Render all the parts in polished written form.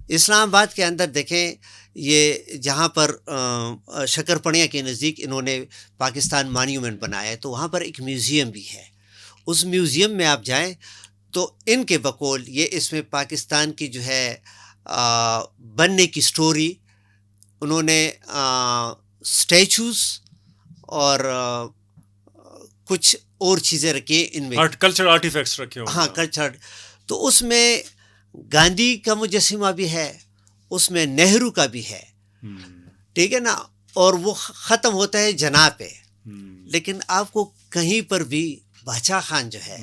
اسلام آباد کے اندر دیکھیں، یہ جہاں پر شکرپڑیاں کے نزدیک انہوں نے پاکستان مانیومنٹ بنایا ہے، تو وہاں پر ایک میوزیم بھی ہے. اس میوزیم میں آپ جائیں تو ان کے بقول یہ اس میں پاکستان کی جو ہے بننے کی سٹوری انہوں نے سٹیچوز اور کچھ اور چیزیں رکھی ان میں، کلچر آرٹیفیکٹس رکھے ہوئے. ہاں کلچر. تو اس میں گاندھی کا مجسمہ بھی ہے، اس میں نہرو کا بھی ہے، ٹھیک ہے نا، اور وہ ختم ہوتا ہے جناح پہ. لیکن آپ کو کہیں پر بھی بادشاہ خان جو ہے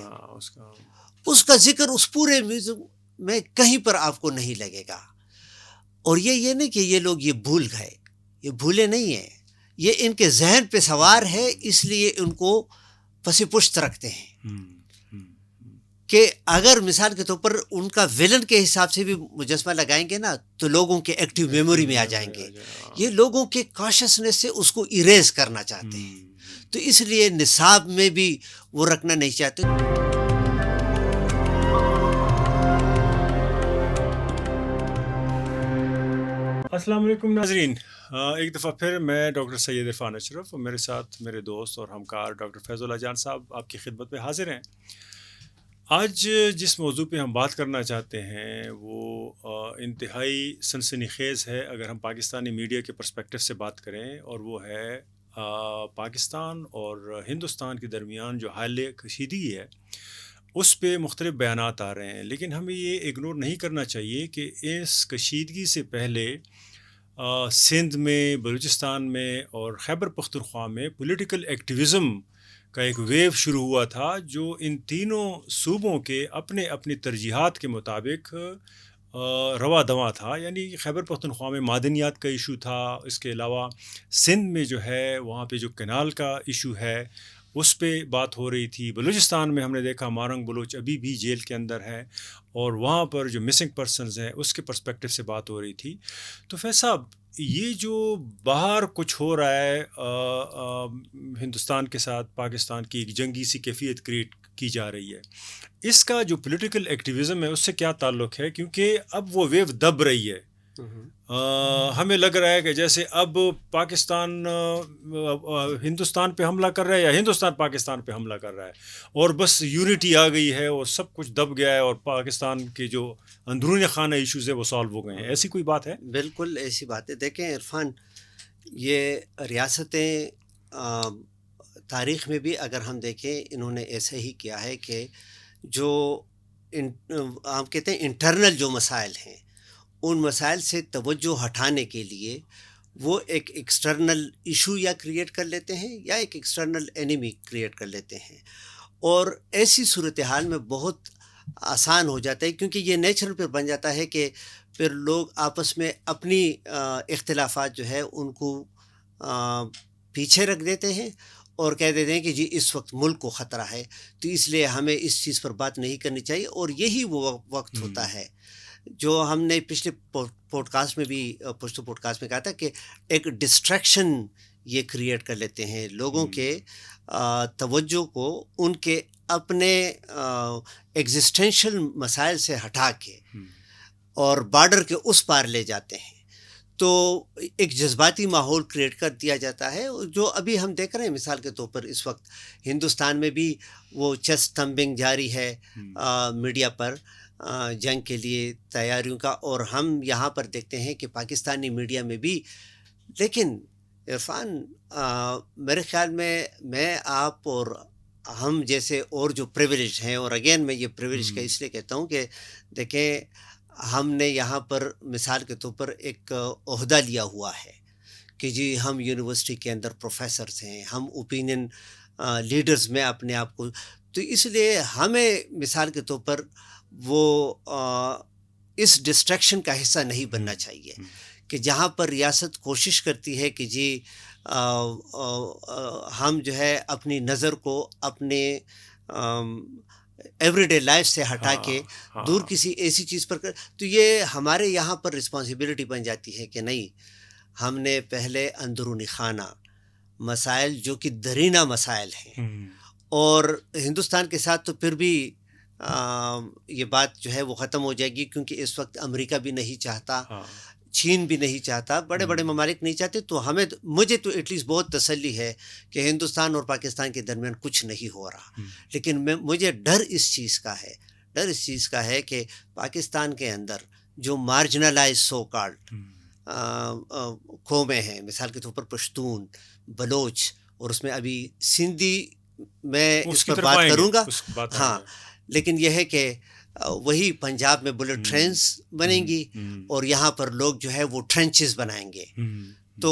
اس کا ذکر اس پورے میوزیم میں کہیں پر آپ کو نہیں لگے گا. اور یہ نہیں کہ یہ لوگ یہ بھول گئے، یہ بھولے نہیں ہیں، یہ ان کے ذہن پہ سوار ہے، اس لیے ان کو پس پشت رکھتے ہیں کہ اگر مثال کے طور پر ان کا ویلن کے حساب سے بھی مجسمہ لگائیں گے نا تو لوگوں کے ایکٹیو میموری میں آ جائیں گے. یہ لوگوں کے کانشسنس سے اس کو اریز کرنا چاہتے ہیں، تو اس لیے نصاب میں بھی وہ رکھنا نہیں چاہتے. السلام علیکم ناظرین، ایک دفعہ پھر میں ڈاکٹر سید عرفان اشرف اور میرے ساتھ میرے دوست اور ہمکار ڈاکٹر فیض اللہ جان صاحب آپ کی خدمت میں حاضر ہیں. آج جس موضوع پہ ہم بات کرنا چاہتے ہیں وہ انتہائی سنسنی خیز ہے اگر ہم پاکستانی میڈیا کے پرسپیکٹو سے بات کریں، اور وہ ہے پاکستان اور ہندوستان کے درمیان جو حال کشیدگی ہے اس پہ مختلف بیانات آ رہے ہیں. لیکن ہمیں یہ اگنور نہیں کرنا چاہیے کہ اس کشیدگی سے پہلے سندھ میں، بلوچستان میں اور خیبر پختونخوا میں پولیٹیکل ایکٹیویزم کا ایک ویو شروع ہوا تھا جو ان تینوں صوبوں کے اپنے اپنی ترجیحات کے مطابق رواں دواں تھا. یعنی خیبر پختونخوا میں معدنیات کا ایشو تھا، اس کے علاوہ سندھ میں جو ہے وہاں پہ جو کینال کا ایشو ہے اس پہ بات ہو رہی تھی. بلوچستان میں ہم نے دیکھا مارنگ بلوچ ابھی بھی جیل کے اندر ہے اور وہاں پر جو مسنگ پرسنز ہیں اس کے پرسپیکٹو سے بات ہو رہی تھی. تو فیض صاحب، یہ جو باہر کچھ ہو رہا ہے ہندوستان کے ساتھ پاکستان کی ایک جنگی سی کیفیت کریٹ کی جا رہی ہے، اس کا جو پولیٹیکل ایکٹیویزم ہے اس سے کیا تعلق ہے؟ کیونکہ اب وہ ویو دب رہی ہے. ہمیں لگ رہا ہے کہ جیسے اب پاکستان ہندوستان پہ حملہ کر رہا ہے یا ہندوستان پاکستان پہ حملہ کر رہا ہے، اور بس یونٹی آ گئی ہے اور سب کچھ دب گیا ہے اور پاکستان کے جو اندرون خانہ ایشوز ہے وہ سالو ہو گئے ہیں. ایسی کوئی بات ہے؟ بالکل ایسی بات ہے. دیکھیں عرفان، یہ ریاستیں تاریخ میں بھی اگر ہم دیکھیں انہوں نے ایسے ہی کیا ہے کہ جو آپ کہتے ہیں انٹرنل جو مسائل ہیں ان مسائل سے توجہ ہٹانے کے لیے وہ ایک ایکسٹرنل ایشو یا کریٹ کر لیتے ہیں یا ایک ایکسٹرنل اینیمی کریٹ کر لیتے ہیں. اور ایسی صورتحال میں بہت آسان ہو جاتا ہے کیونکہ یہ نیچرل پھر بن جاتا ہے کہ پھر لوگ آپس میں اپنی اختلافات جو ہے ان کو پیچھے رکھ دیتے ہیں اور کہہ دیتے ہیں کہ جی اس وقت ملک کو خطرہ ہے تو اس لیے ہمیں اس چیز پر بات نہیں کرنی چاہیے. اور یہی وہ وقت ہوتا ہے جو ہم نے پچھلے پوڈ کاسٹ میں بھی پشتو پوڈ کاسٹ میں کہا تھا کہ ایک ڈسٹریکشن یہ کریٹ کر لیتے ہیں لوگوں کے توجہ کو ان کے اپنے ایگزسٹینشل مسائل سے ہٹا کے اور بارڈر کے اس پار لے جاتے ہیں. تو ایک جذباتی ماحول کریٹ کر دیا جاتا ہے جو ابھی ہم دیکھ رہے ہیں. مثال کے طور پر اس وقت ہندوستان میں بھی وہ چیسٹ تھمبنگ جاری ہے میڈیا پر جنگ کے لیے تیاریوں کا، اور ہم یہاں پر دیکھتے ہیں کہ پاکستانی میڈیا میں بھی. لیکن عرفان میرے خیال میں آپ اور ہم جیسے اور جو پریویلیج ہیں، اور اگین میں یہ پریویلیج کا اس لیے کہتا ہوں کہ دیکھیں ہم نے یہاں پر مثال کے طور پر ایک عہدہ لیا ہوا ہے کہ جی ہم یونیورسٹی کے اندر پروفیسرز ہیں، ہم اوپینین لیڈرز میں اپنے آپ کو، تو اس لیے ہمیں مثال کے طور پر وہ اس ڈسٹریکشن کا حصہ نہیں بننا چاہیے کہ جہاں پر ریاست کوشش کرتی ہے کہ جی ہم جو ہے اپنی نظر کو اپنے ایوری ڈے لائف سے ہٹا کے دور کسی ایسی چیز پر تو یہ ہمارے یہاں پر رسپانسبلٹی بن جاتی ہے کہ نہیں، ہم نے پہلے اندرونی خانہ مسائل جو کہ درینہ مسائل ہیں، اور ہندوستان کے ساتھ تو پھر بھی یہ بات جو ہے وہ ختم ہو جائے گی، کیونکہ اس وقت امریکہ بھی نہیں چاہتا، ہاں چین بھی نہیں چاہتا، بڑے بڑے ممالک نہیں چاہتے. تو مجھے تو ایٹ لیسٹ بہت تسلی ہے کہ ہندوستان اور پاکستان کے درمیان کچھ نہیں ہو رہا. لیکن مجھے ڈر اس چیز کا ہے کہ پاکستان کے اندر جو مارجنلائز سو کالڈ قومیں ہیں، مثال کے طور پر پشتون، بلوچ، اور اس میں ابھی سندھی، میں اس اس کی پر طرف بات آئیں گے، کروں گا. اس کی بات آئیں ہاں، گے. لیکن یہ ہے کہ وہی پنجاب میں بلٹ ٹرینز بنیں گی، اور یہاں پر لوگ جو ہے وہ ٹرینچز بنائیں گے. تو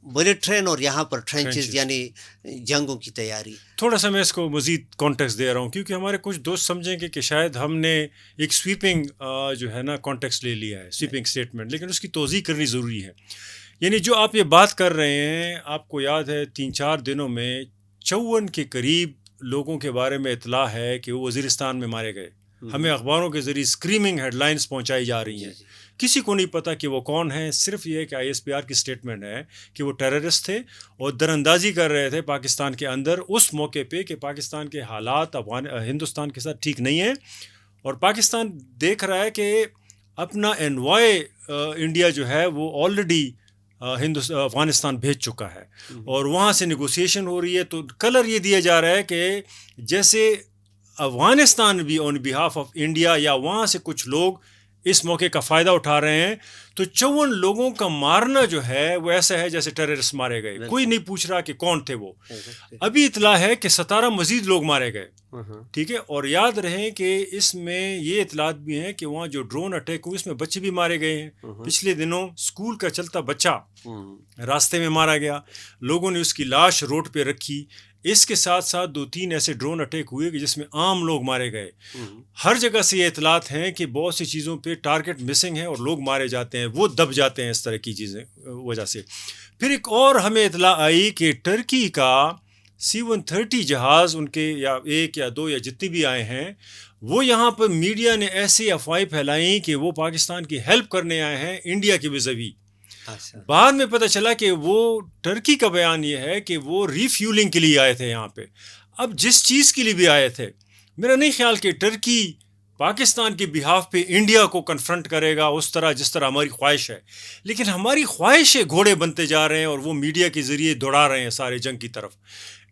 بلٹ ٹرین اور یہاں پر ٹرینچز، یعنی جنگوں کی تیاری. تھوڑا سا میں اس کو مزید کانٹیکسٹ دے رہا ہوں، کیونکہ ہمارے کچھ دوست سمجھیں گے کہ شاید ہم نے ایک سویپنگ جو ہے نا کانٹیکسٹ لے لیا ہے، سویپنگ اسٹیٹمنٹ، لیکن اس کی توضیح کرنی ضروری ہے. یعنی جو آپ یہ بات کر رہے ہیں، آپ کو یاد ہے 3-4 دنوں میں 54 کے قریب لوگوں کے بارے میں اطلاع ہے کہ وہ وزیرستان میں مارے گئے. ہمیں اخباروں کے ذریعے اسکریمنگ ہیڈ لائنز پہنچائی جا رہی ہیں. کسی کو نہیں پتا کہ وہ کون ہیں، صرف یہ کہ ISPR کی اسٹیٹمنٹ ہے کہ وہ ٹیررسٹ تھے اور دراندازی کر رہے تھے پاکستان کے اندر اس موقع پہ کہ پاکستان کے حالات ہندوستان کے ساتھ ٹھیک نہیں ہیں، اور پاکستان دیکھ رہا ہے کہ اپنا انوائے انڈیا جو ہے وہ آلریڈی افغانستان بھیج چکا ہے اور وہاں سے نیگوسیشن ہو رہی ہے. تو کلر یہ دیا جا رہا ہے کہ جیسے افغانستان بھی آن بیہاف آف انڈیا یا وہاں سے کچھ لوگ اس موقع کا فائدہ اٹھا رہے ہیں. تو 54 لوگوں کا مارنا جو ہے وہ ایسا ہے جیسے ٹیررسٹ مارے گئے. کوئی نہیں پوچھ رہا کہ کون تھے وہ. ابھی اطلاع ہے کہ 17 مزید لوگ مارے گئے. ٹھیک ہے، اور یاد رہیں کہ اس میں یہ اطلاعات بھی ہیں کہ وہاں جو ڈرون اٹیک ہوئی اس میں بچے بھی مارے گئے ہیں. پچھلے دنوں اسکول کا چلتا بچہ راستے میں مارا گیا، لوگوں نے اس کی لاش روڈ پہ رکھی. اس کے ساتھ ساتھ 2-3 ایسے ڈرون اٹیک ہوئے کہ جس میں عام لوگ مارے گئے. ہر جگہ سے یہ اطلاعات ہیں کہ بہت سی چیزوں پہ ٹارگٹ مسنگ ہے اور لوگ مارے جاتے ہیں، وہ دب جاتے ہیں اس طرح کی چیزیں وجہ سے. پھر ایک اور ہمیں اطلاع آئی کہ ٹرکی کا C-130 جہاز، ان کے یا 1 یا 2 یا جتنے بھی آئے ہیں، وہ یہاں پر میڈیا نے ایسی افواہیں پھیلائیں کہ وہ پاکستان کی ہیلپ کرنے آئے ہیں انڈیا کے وزوی. بعد میں پتہ چلا کہ وہ ٹرکی کا بیان یہ ہے کہ وہ ریفیولنگ کے لیے آئے تھے یہاں پہ. اب جس چیز کے لیے بھی آئے تھے، میرا نہیں خیال کہ ٹرکی پاکستان کے بہاف پہ انڈیا کو کنفرنٹ کرے گا اس طرح جس طرح ہماری خواہش ہے. لیکن ہماری خواہشیں گھوڑے بنتے جا رہے ہیں اور وہ میڈیا کے ذریعے دوڑا رہے ہیں سارے جنگ کی طرف.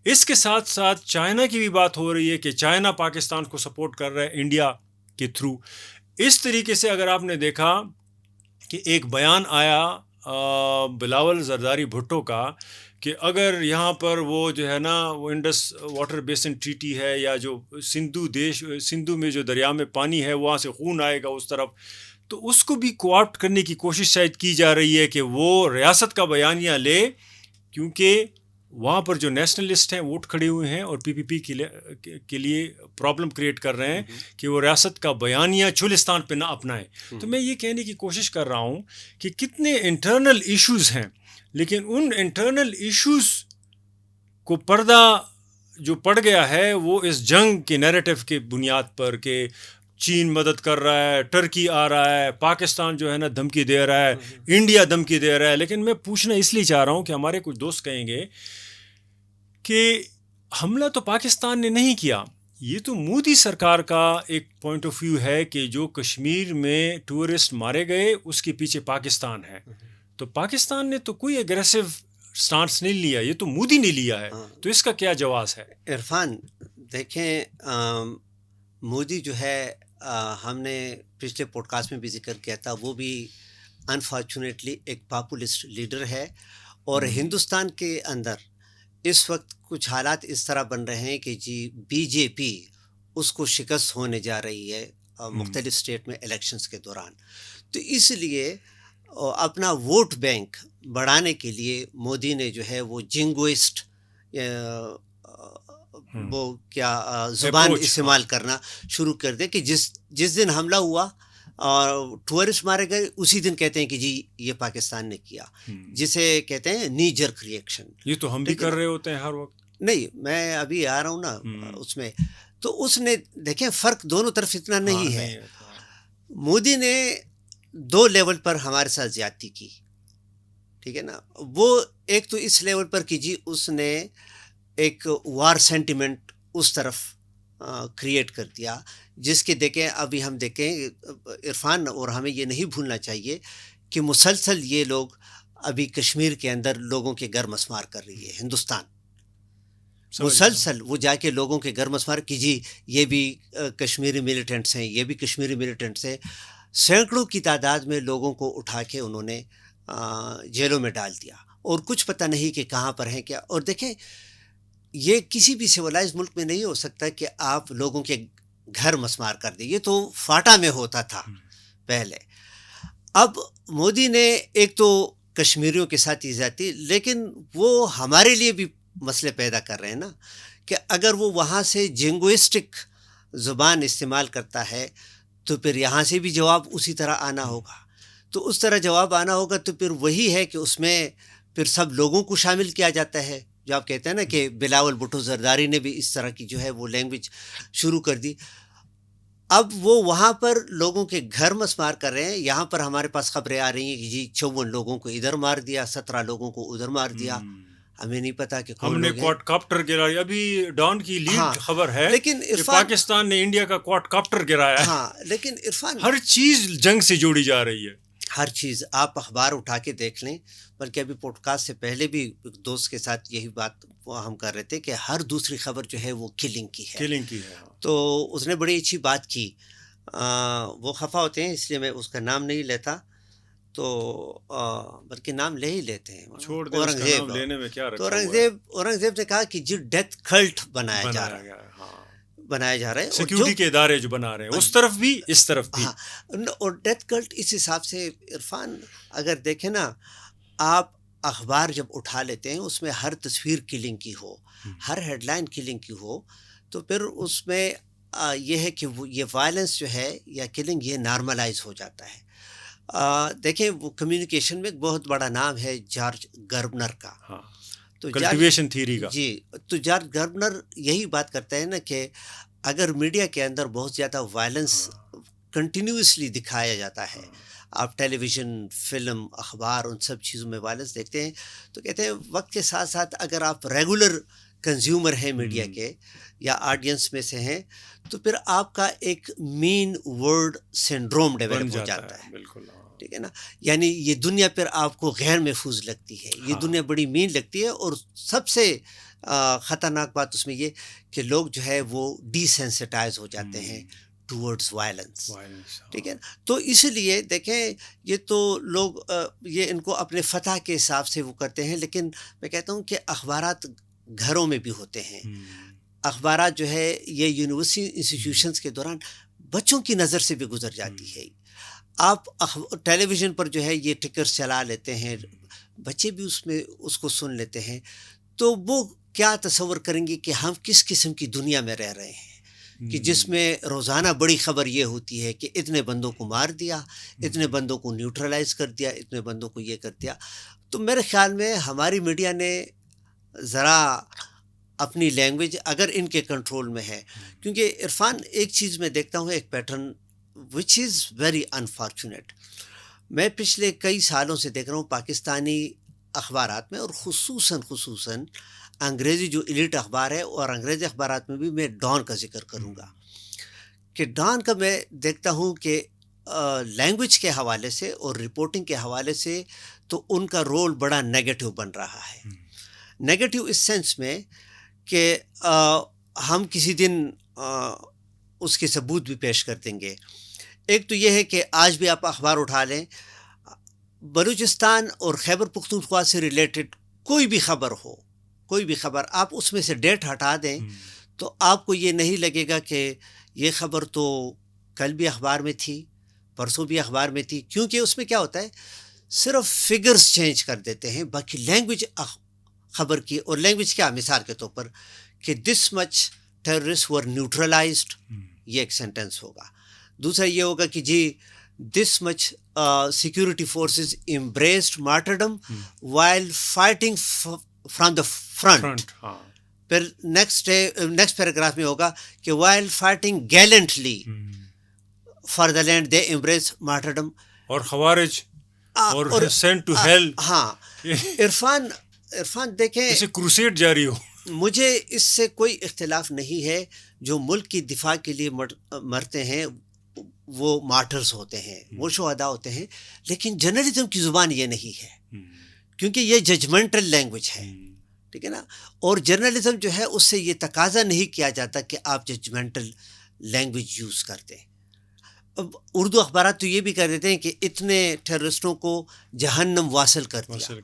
اس کے ساتھ ساتھ چائنا کی بھی بات ہو رہی ہے کہ چائنا پاکستان کو سپورٹ کر رہا ہے انڈیا کے تھرو. اس طریقے سے اگر آپ نے دیکھا کہ ایک بیان آیا بلاول زرداری بھٹو کا کہ اگر یہاں پر وہ جو ہے نا وہ انڈس واٹر بیسن ٹریٹی ہے یا جو سندھو میں جو دریا میں پانی ہے وہاں سے خون آئے گا اس طرف، تو اس کو بھی کوآپٹ کرنے کی کوشش شاید کی جا رہی ہے کہ وہ ریاست کا بیانیہ لے، کیونکہ وہاں پر جو نیشنلسٹ ہیں ووٹ کھڑے ہوئے ہیں اور PPP کے لیے پرابلم کریٹ کر رہے ہیں کہ وہ ریاست کا بیانیہ چولستان پہ نہ اپنائیں. تو میں یہ کہنے کی کوشش کر رہا ہوں کہ کتنے انٹرنل ایشوز ہیں، لیکن ان انٹرنل ایشوز کو پردہ جو پڑ گیا ہے وہ اس جنگ کے نیریٹو کے بنیاد پر کہ چین مدد کر رہا ہے، ٹرکی آ رہا ہے، پاکستان جو ہے نا دھمکی دے رہا ہے، انڈیا دھمکی دے رہا ہے. لیکن میں پوچھنا اس لیے چاہ رہا ہوں کہ ہمارے کچھ دوست کہیں گے کہ حملہ تو پاکستان نے نہیں کیا، یہ تو مودی سرکار کا ایک پوائنٹ آف ویو ہے کہ جو کشمیر میں ٹورسٹ مارے گئے اس کے پیچھے پاکستان ہے. تو پاکستان نے تو کوئی اگریسو سٹانس نہیں لیا، یہ تو مودی نے لیا ہے. تو اس کا کیا جواز ہے؟ عرفان دیکھیں، مودی جو ہے، ہم نے پچھلے پوڈ کاسٹ میں بھی ذکر کیا تھا، وہ بھی انفارچونیٹلی ایک پاپولسٹ لیڈر ہے. اور ہندوستان کے اندر اس وقت کچھ حالات اس طرح بن رہے ہیں کہ جی BJP اس کو شکست ہونے جا رہی ہے مختلف اسٹیٹ میں الیکشنز کے دوران. تو اس لیے اپنا ووٹ بینک بڑھانے کے لیے مودی نے جو ہے وہ جنگوئسٹ وہ کیا زبان استعمال کرنا شروع کر دے کہ جس دن حملہ ہوا اور ٹورسٹ مارے گئے اسی دن کہتے ہیں کہ جی یہ پاکستان نے کیا، جسے کہتے ہیں نی جرک ریئیکشن. یہ تو ہم بھی کر رہے ہوتے ہیں ہر وقت. نہیں، میں ابھی آ رہا ہوں نا اس میں. تو اس نے دیکھیں فرق دونوں طرف اتنا نہیں ہے. مودی نے 2 لیول پر ہمارے ساتھ زیادتی کی، ٹھیک ہے نا. وہ ایک تو اس لیول پر کہ جی اس نے ایک وار سینٹیمنٹ اس طرف کریٹ کر دیا، جس کے دیکھیں ابھی ہم دیکھیں عرفان، اور ہمیں یہ نہیں بھولنا چاہیے کہ مسلسل یہ لوگ ابھی کشمیر کے اندر لوگوں کے گھر مسمار کر رہی ہے ہندوستان، مسلسل وہ جا کے لوگوں کے گھر مسمار کی جی یہ بھی کشمیری ملیٹنٹس ہیں، یہ بھی کشمیری ملیٹنٹس ہیں، سینکڑوں کی تعداد میں لوگوں کو اٹھا کے انہوں نے جیلوں میں ڈال دیا، اور کچھ پتہ نہیں کہ کہاں پر ہیں کیا. اور دیکھیں یہ کسی بھی سویلائز ملک میں نہیں ہو سکتا کہ آپ لوگوں کے گھر مسمار کر دیں، یہ تو فاٹا میں ہوتا تھا پہلے. اب مودی نے ایک تو کشمیریوں کے ساتھ ہی زیادتی، لیکن وہ ہمارے لیے بھی مسئلے پیدا کر رہے ہیں نا، کہ اگر وہ وہاں سے جنگوئسٹک زبان استعمال کرتا ہے تو پھر یہاں سے بھی جواب اسی طرح آنا ہوگا. تو اس طرح جواب آنا ہوگا تو پھر وہی ہے کہ اس میں پھر سب لوگوں کو شامل کیا جاتا ہے، جو آپ کہتے ہیں نا کہ بلاول بھٹو زرداری نے بھی اس طرح کی جو ہے وہ لینگویج شروع کر دی. اب وہ وہاں پر لوگوں کے گھر مسمار کر رہے ہیں، یہاں پر ہمارے پاس خبریں آ رہی ہیں کہ جی 54 لوگوں کو ادھر مار دیا، 17 لوگوں کو ادھر مار دیا. ہمیں نہیں پتا کہ ہم نے کوڈ کاپٹر گرایا، ابھی ڈان کی لیڈ خبر ہے لیکن کہ پاکستان نے انڈیا کا کوڈ کاپٹر گرایا. ہاں لیکن عرفان ہر چیز جنگ سے جوڑی جا رہی ہے، ہر چیز. آپ اخبار اٹھا کے دیکھ لیں، بلکہ ابھی پوڈ کاسٹ سے پہلے بھی ایک دوست کے ساتھ یہی بات ہم کر رہے تھے کہ ہر دوسری خبر جو ہے وہ کلنگ کی ہے. تو اس نے بڑی اچھی بات کی، وہ خفا ہوتے ہیں اس لیے میں اس کا نام نہیں لیتا، تو بلکہ نام لے ہی لیتے ہیں، اورنگزیب. تو اورنگزیب نے کہا کہ جی ڈیتھ کلٹ بنایا جا رہا ہے سیکیورٹی کے ادارے جو بنا رہے ہیں اس طرف بھی اس طرف بھی. اور ڈیتھ کلٹ اس حساب سے عرفان اگر دیکھیں نا، آپ اخبار جب اٹھا لیتے ہیں اس میں ہر تصویر کلنگ کی ہو، ہر ہیڈ لائن کلنگ کی ہو، تو پھر اس میں یہ ہے کہ یہ وائلنس جو ہے یا کلنگ یہ نارملائز ہو جاتا ہے. دیکھیں وہ کمیونیکیشن میں ایک بہت بڑا نام ہے جارج گربنر کا، تو کلٹیویشن تھیوری کا. جی تو جارج گربنر یہی بات کرتا ہے نا کہ اگر میڈیا کے اندر بہت زیادہ وائلنس کنٹینیوسلی دکھایا جاتا ہے، آپ ٹیلی ویژن، فلم، اخبار، ان سب چیزوں میں وائلنس دیکھتے ہیں، تو کہتے ہیں وقت کے ساتھ ساتھ اگر آپ ریگولر کنزیومر ہیں میڈیا کے یا آڈینس میں سے ہیں، تو پھر آپ کا ایک مین ورڈ سنڈروم ڈیولپ ہو جاتا ہے. بالکل ٹھیک ہے نا، یعنی یہ دنیا پھر آپ کو غیر محفوظ لگتی ہے، یہ دنیا بڑی مین لگتی ہے. اور سب سے خطرناک بات اس میں یہ کہ لوگ جو ہے وہ ڈی سینسٹائز ہو جاتے ہیں ٹورڈز وائلنس. ٹھیک ہے نا، تو اس لیے دیکھیں یہ تو لوگ یہ ان کو اپنے فتح کے حساب سے وہ کرتے ہیں، لیکن میں کہتا ہوں کہ اخبارات گھروں میں بھی ہوتے ہیں. اخبارات جو ہے یہ یونیورسٹی انسٹیٹیوشنس کے دوران بچوں کی نظر سے بھی گزر جاتی ہے. آپ ٹیلی ویژن پر جو ہے یہ ٹکرز چلا لیتے ہیں، بچے بھی اس میں اس کو سن لیتے ہیں، تو وہ کیا تصور کریں گے کہ ہم کس قسم کی دنیا میں رہ رہے ہیں کہ جس میں روزانہ بڑی خبر یہ ہوتی ہے کہ اتنے بندوں کو مار دیا، اتنے بندوں کو نیوٹرلائز کر دیا، اتنے بندوں کو یہ کر دیا. تو میرے خیال میں ہماری میڈیا نے ذرا اپنی لینگویج اگر ان کے کنٹرول میں ہے، کیونکہ عرفان ایک چیز میں دیکھتا ہوں، ایک pattern which is very unfortunate. میں پچھلے کئی سالوں سے دیکھ رہا ہوں پاکستانی اخبارات میں، اور خصوصاً انگریزی جو ایلیٹ اخبار ہے، اور انگریزی اخبارات میں بھی میں ڈان کا ذکر کروں گا کہ ڈان کا میں دیکھتا ہوں کہ لینگویج کے حوالے سے اور رپورٹنگ کے حوالے سے تو ان کا رول بڑا نیگیٹو بن رہا ہے. نیگیٹو اس سینس میں کہ ہم کسی دن اس کے ثبوت بھی پیش کر دیں گے. ایک تو یہ ہے کہ آج بھی آپ اخبار اٹھا لیں، بلوچستان اور خیبر پختونخوا سے ریلیٹڈ کوئی بھی خبر آپ اس میں سے ڈیٹ ہٹا دیں تو آپ کو یہ نہیں لگے گا کہ یہ خبر تو کل بھی اخبار میں تھی، پرسوں بھی اخبار میں تھی. کیونکہ اس میں کیا ہوتا ہے، صرف فگرز چینج کر دیتے ہیں، باقی لینگویج خبر کی. اور لینگویج کیا، مثال کے طور پر کہ دس مچ ٹیررسٹ ور نیوٹرلائزڈ، یہ ایک سینٹنس ہوگا. دوسرا یہ ہوگا کہ جی this much security forces embraced martyrdom while fighting from the front. پھر نیکسٹ پیراگراف میں ہوگا کہ while fighting gallantly for the land they embrace martyrdom. اور خوارج اور سینٹ ٹو ہیل. ہاں عرفان دیکھیں جیسے کروسیڈ جاری ہو. مجھے اس سے کوئی اختلاف نہیں ہے. جو ملک کی دفاع کے لیے مرتے ہیں وہ مارٹرز ہوتے ہیں, وہ شہداء ہوتے ہیں, لیکن جرنلزم کی زبان یہ نہیں ہے, کیونکہ یہ ججمنٹل لینگویج ہے, ٹھیک ہے نا. اور جرنلزم جو ہے اس سے یہ تقاضا نہیں کیا جاتا کہ آپ ججمنٹل لینگویج یوز کرتے. اب اردو اخبارات تو یہ بھی کر دیتے ہیں کہ اتنے ٹیررسٹوں کو جہنم واصل کر دیا,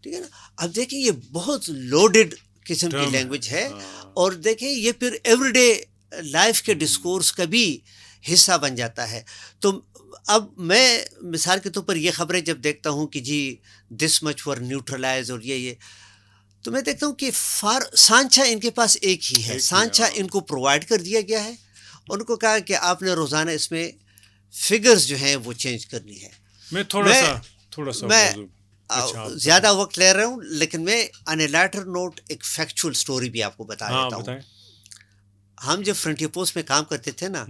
ٹھیک ہے نا. اب دیکھیں یہ بہت لوڈڈ قسم کی لینگویج ہے, اور دیکھیں یہ پھر ایوری ڈے لائف کے ڈسکورس کا بھی حصہ بن جاتا ہے. تو اب میں مثال کے طور پر یہ خبریں جب دیکھتا ہوں کہ جی دس مچ فار نیوٹرلائز اور یہ تو میں دیکھتا ہوں کہ سانچہ ان کے پاس ایک ہی ہے. سانچہ ان کو پرووائڈ کر دیا گیا ہے, ان کو کہا کہ آپ نے روزانہ اس میں فگرز جو ہیں وہ چینج کرنی ہے. میں تھوڑا سا میں زیادہ وقت لے رہا ہوں, لیکن میں آن اے لیٹر نوٹ ایک فیکچوئل سٹوری بھی آپ کو بتا دیتا ہوں. ہم جب فرنٹیئر پوسٹ میں کام کرتے تھے نا,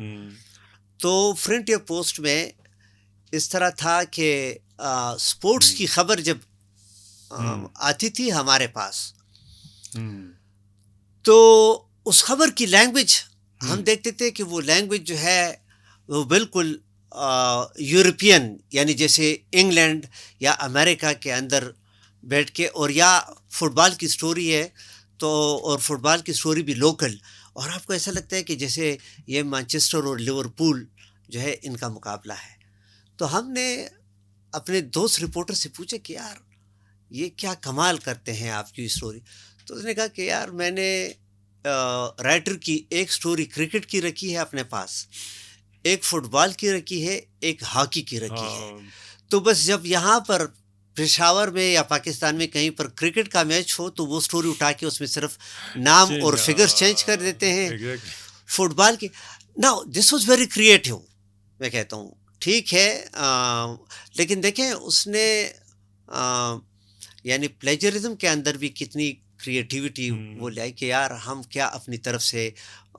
تو فرنٹیئر پوسٹ میں اس طرح تھا کہ سپورٹس کی خبر جب آتی تھی ہمارے پاس, تو اس خبر کی لینگویج ہم دیکھتے تھے کہ وہ لینگویج جو ہے وہ بالکل یورپین, یعنی جیسے انگلینڈ یا امریکہ کے اندر بیٹھ کے, اور یا فٹ بال کی سٹوری ہے تو, اور فٹ بال کی سٹوری بھی لوکل, اور آپ کو ایسا لگتا ہے کہ جیسے یہ مانچسٹر اور لیورپول جو ہے ان کا مقابلہ ہے. تو ہم نے اپنے دوست رپورٹر سے پوچھا کہ یار یہ کیا کمال کرتے ہیں آپ کی سٹوری. تو اس نے کہا کہ یار میں نے رائٹر کی ایک سٹوری کرکٹ کی رکھی ہے اپنے پاس, ایک فٹ بال کی رکھی ہے, ایک ہاکی کی رکھی ہے. تو بس جب یہاں پر پشاور میں یا پاکستان میں کہیں پر کرکٹ کا میچ ہو تو وہ سٹوری اٹھا کے اس میں صرف نام اور فگرز چینج کر دیتے ہیں. فٹ بال کی now this was very creative. میں کہتا ہوں ٹھیک ہے, لیکن دیکھیں اس نے یعنی پلیجرزم کے اندر بھی کتنی کریٹیوٹی وہ لائے کہ یار ہم کیا اپنی طرف سے